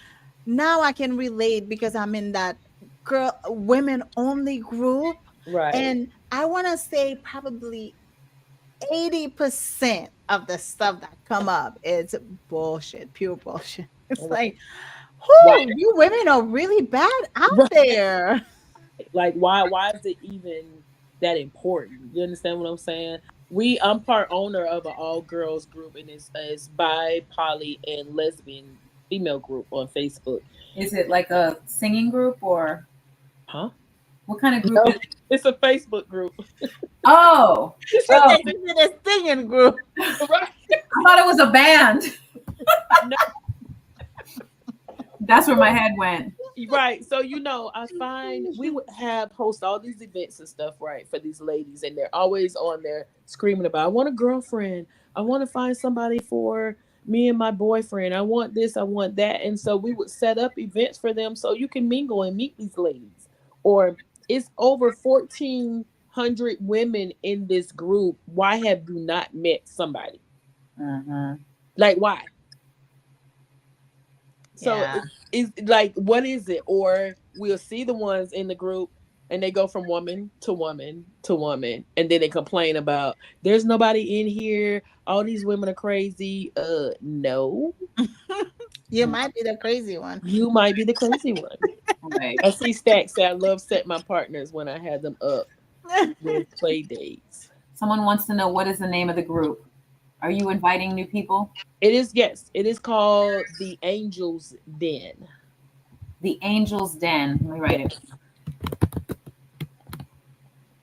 now I can relate because I'm in that girl women only group. right. And I want to say probably 80% of the stuff that come up is bullshit, pure bullshit. It's Right. like, Right. whoo, you women are really bad out Right. there. Like why is it even that important? You understand what I'm saying? I'm part owner of an all girls group and it's bi, poly, and lesbian female group on Facebook. Is it like a singing group or Huh? what kind of group is No, it? it's a Facebook group. Oh, She oh, said, "Give me this singing group." Right. I thought it was a band. No, That's where my head went. right. So I find we would have host all these events and stuff, right, for these ladies, and they're always on there screaming about, I want a girlfriend. I want to find somebody for me and my boyfriend. I want this, I want that. And so we would set up events for them so you can mingle and meet these ladies. Or it's over 1,400 women in this group. Why have you not met somebody? Mm-hmm. Like, why? So Yeah. it's like, what is it? Or we'll see the ones in the group and they go from woman to woman to woman, and then they complain about there's nobody in here. All these women are crazy. No, You might be the crazy one. you might be the crazy one. Right. I see Stacks say I love set my partners when I had them up with play dates. Someone wants to know what is the name of the group. Are you inviting new people? It is, yes, it is called the Angels Den. The Angel's Den. Let me write Yeah, it. the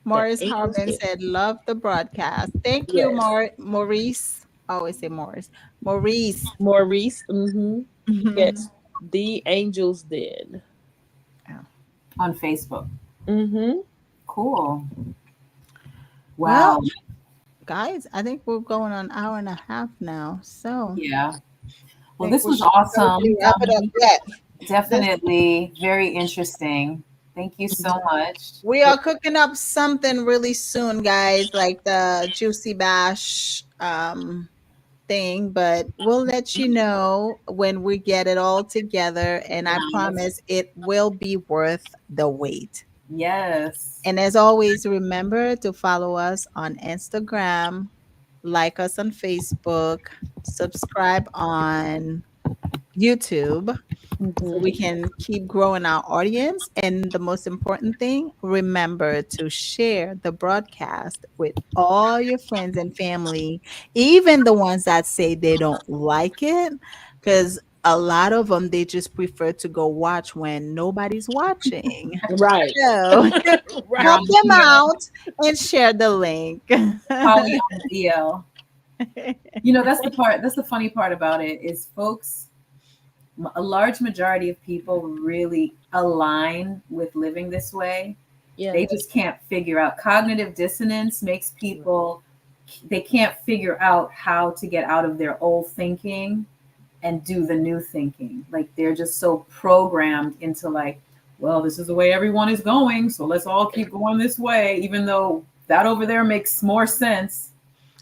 Maurice Angels Harmon Den. said, love the broadcast. Thank you, Yes, Maurice. I always say Maurice. Maurice. Maurice. Mm-hmm. Mhm. Yes, the Angels Den. Oh. On Facebook. Mm-hmm. Cool. Well, Wow. guys, I think we're going on an hour and a half now. So Yeah. I Well, think this we was should probably awesome. wrap it up yet. This Definitely very interesting. Thank you so much. We are cooking up something really soon, guys, like the Juicy Bash thing, but we'll let you know when we get it all together, and I Yes. promise it will be worth the wait. Yes. And as always, remember to follow us on Instagram, like us on Facebook, subscribe on YouTube so we Mm-hmm. can keep growing our audience. And the most important thing, remember to share the broadcast with all your friends and family, even the ones that say they don't like it, because a lot of them they just prefer to go watch when nobody's watching. Right. So You're Right. help on them DL. out and share the link. Probably on DL. You know, that's the part. That's the funny part about it is, folks. A large majority of people really align with living this way. Yeah. They just can't figure out. Cognitive dissonance makes people, they can't figure out how to get out of their old thinking and do the new thinking. Like they're just so programmed into like, well, this is the way everyone is going, so let's all keep going this way, even though that over there makes more sense.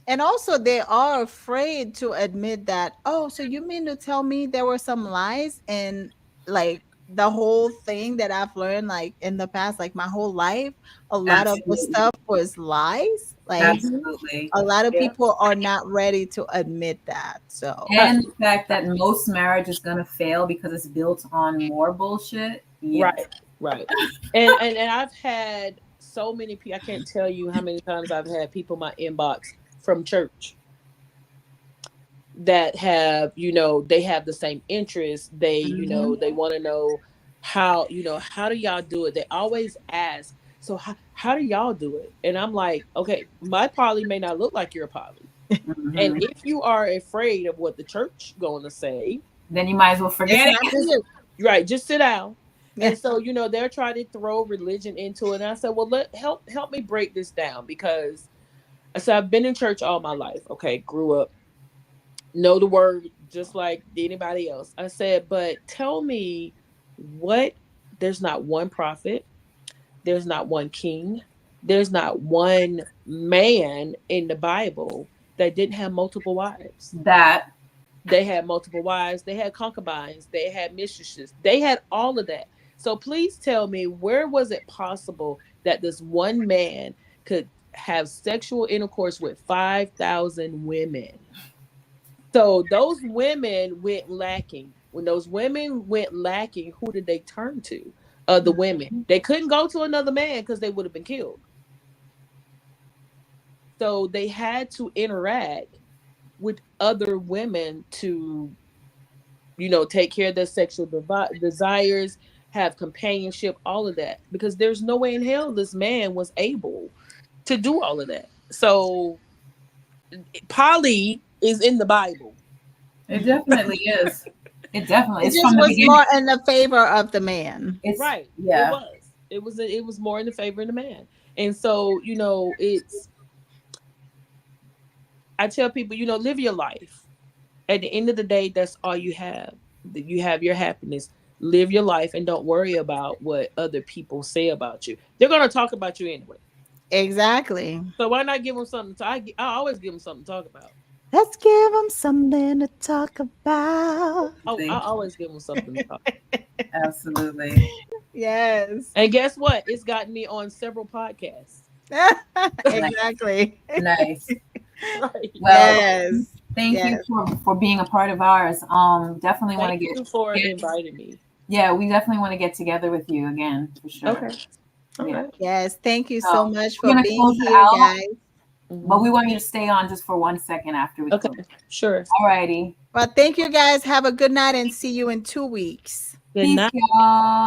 And also, they are afraid to admit that, oh, so you mean to tell me there were some lies? And like the whole thing that I've learned, like in the past, like my whole life, a lot of the Absolutely. stuff was lies. Like Mm-hmm. Absolutely. a lot of Yeah. people are not ready to admit that. So, Right. And the fact that most marriage is going to fail because it's built on more bullshit. Yes. Right. Right. And I've had so many people. I can't tell you how many times I've had people in my inbox from church that have, they have the same interests. They, Mhm. they want to know how, how do y'all do it? They always ask, so how do y'all do it? And I'm like, okay, my poly may not look like your poly. And Mhm. if you are afraid of what the church going to say, Then you might as well it's forget not it. for you. right, just sit down. Yeah. And so, they're trying to throw religion into it. And I said, well, help me break this down, because I said, I've been in church all my life. Okay, grew up, know the word just like anybody else. I said, but tell me what, there's not one prophet, there's not one king, there's not one man in the Bible that didn't have multiple wives. That. They had multiple wives, they had concubines, they had mistresses, they had all of that. So please tell me, where was it possible that this one man could have sexual intercourse with 5,000 women? So those women went lacking. When those women went lacking, who did they turn to? The women. They couldn't go to another man because they would have been killed. So they had to interact with other women to, take care of their sexual desires, have companionship, all of that. Because there's no way in hell this man was able to do all of that. So poly is in the Bible. It definitely is. It definitely It is just from the was beginning. more in the favor of the man. It's Right. It yeah, was. It was more in the favor of the man. And so, it's I tell people, live your life. At the end of the day, that's all you have. You have your happiness. Live your life and don't worry about what other people say about you. They're gonna talk about you anyway. Exactly. So why not give them something to I always give them something to talk about. Let's give them something to talk about. Oh, I absolutely. always give them something to talk. Absolutely. Yes. And guess what? It's gotten me on several podcasts. Nice. Exactly. Nice. Right. Well, Yes. thank you Yes. for being a part of ours. Definitely want Thank to you for get inviting me. yeah, we definitely want to get together with you again for sure. Okay. All Yeah. right. Yes. Thank you so So much we're for gonna being close it here, out, guys. but Mhm. we want you to stay on just for 1 second after we Okay. close. Sure. Alrighty. Well, thank you guys. Have a good night and see you in 2 weeks. Good Peace, night. y'all.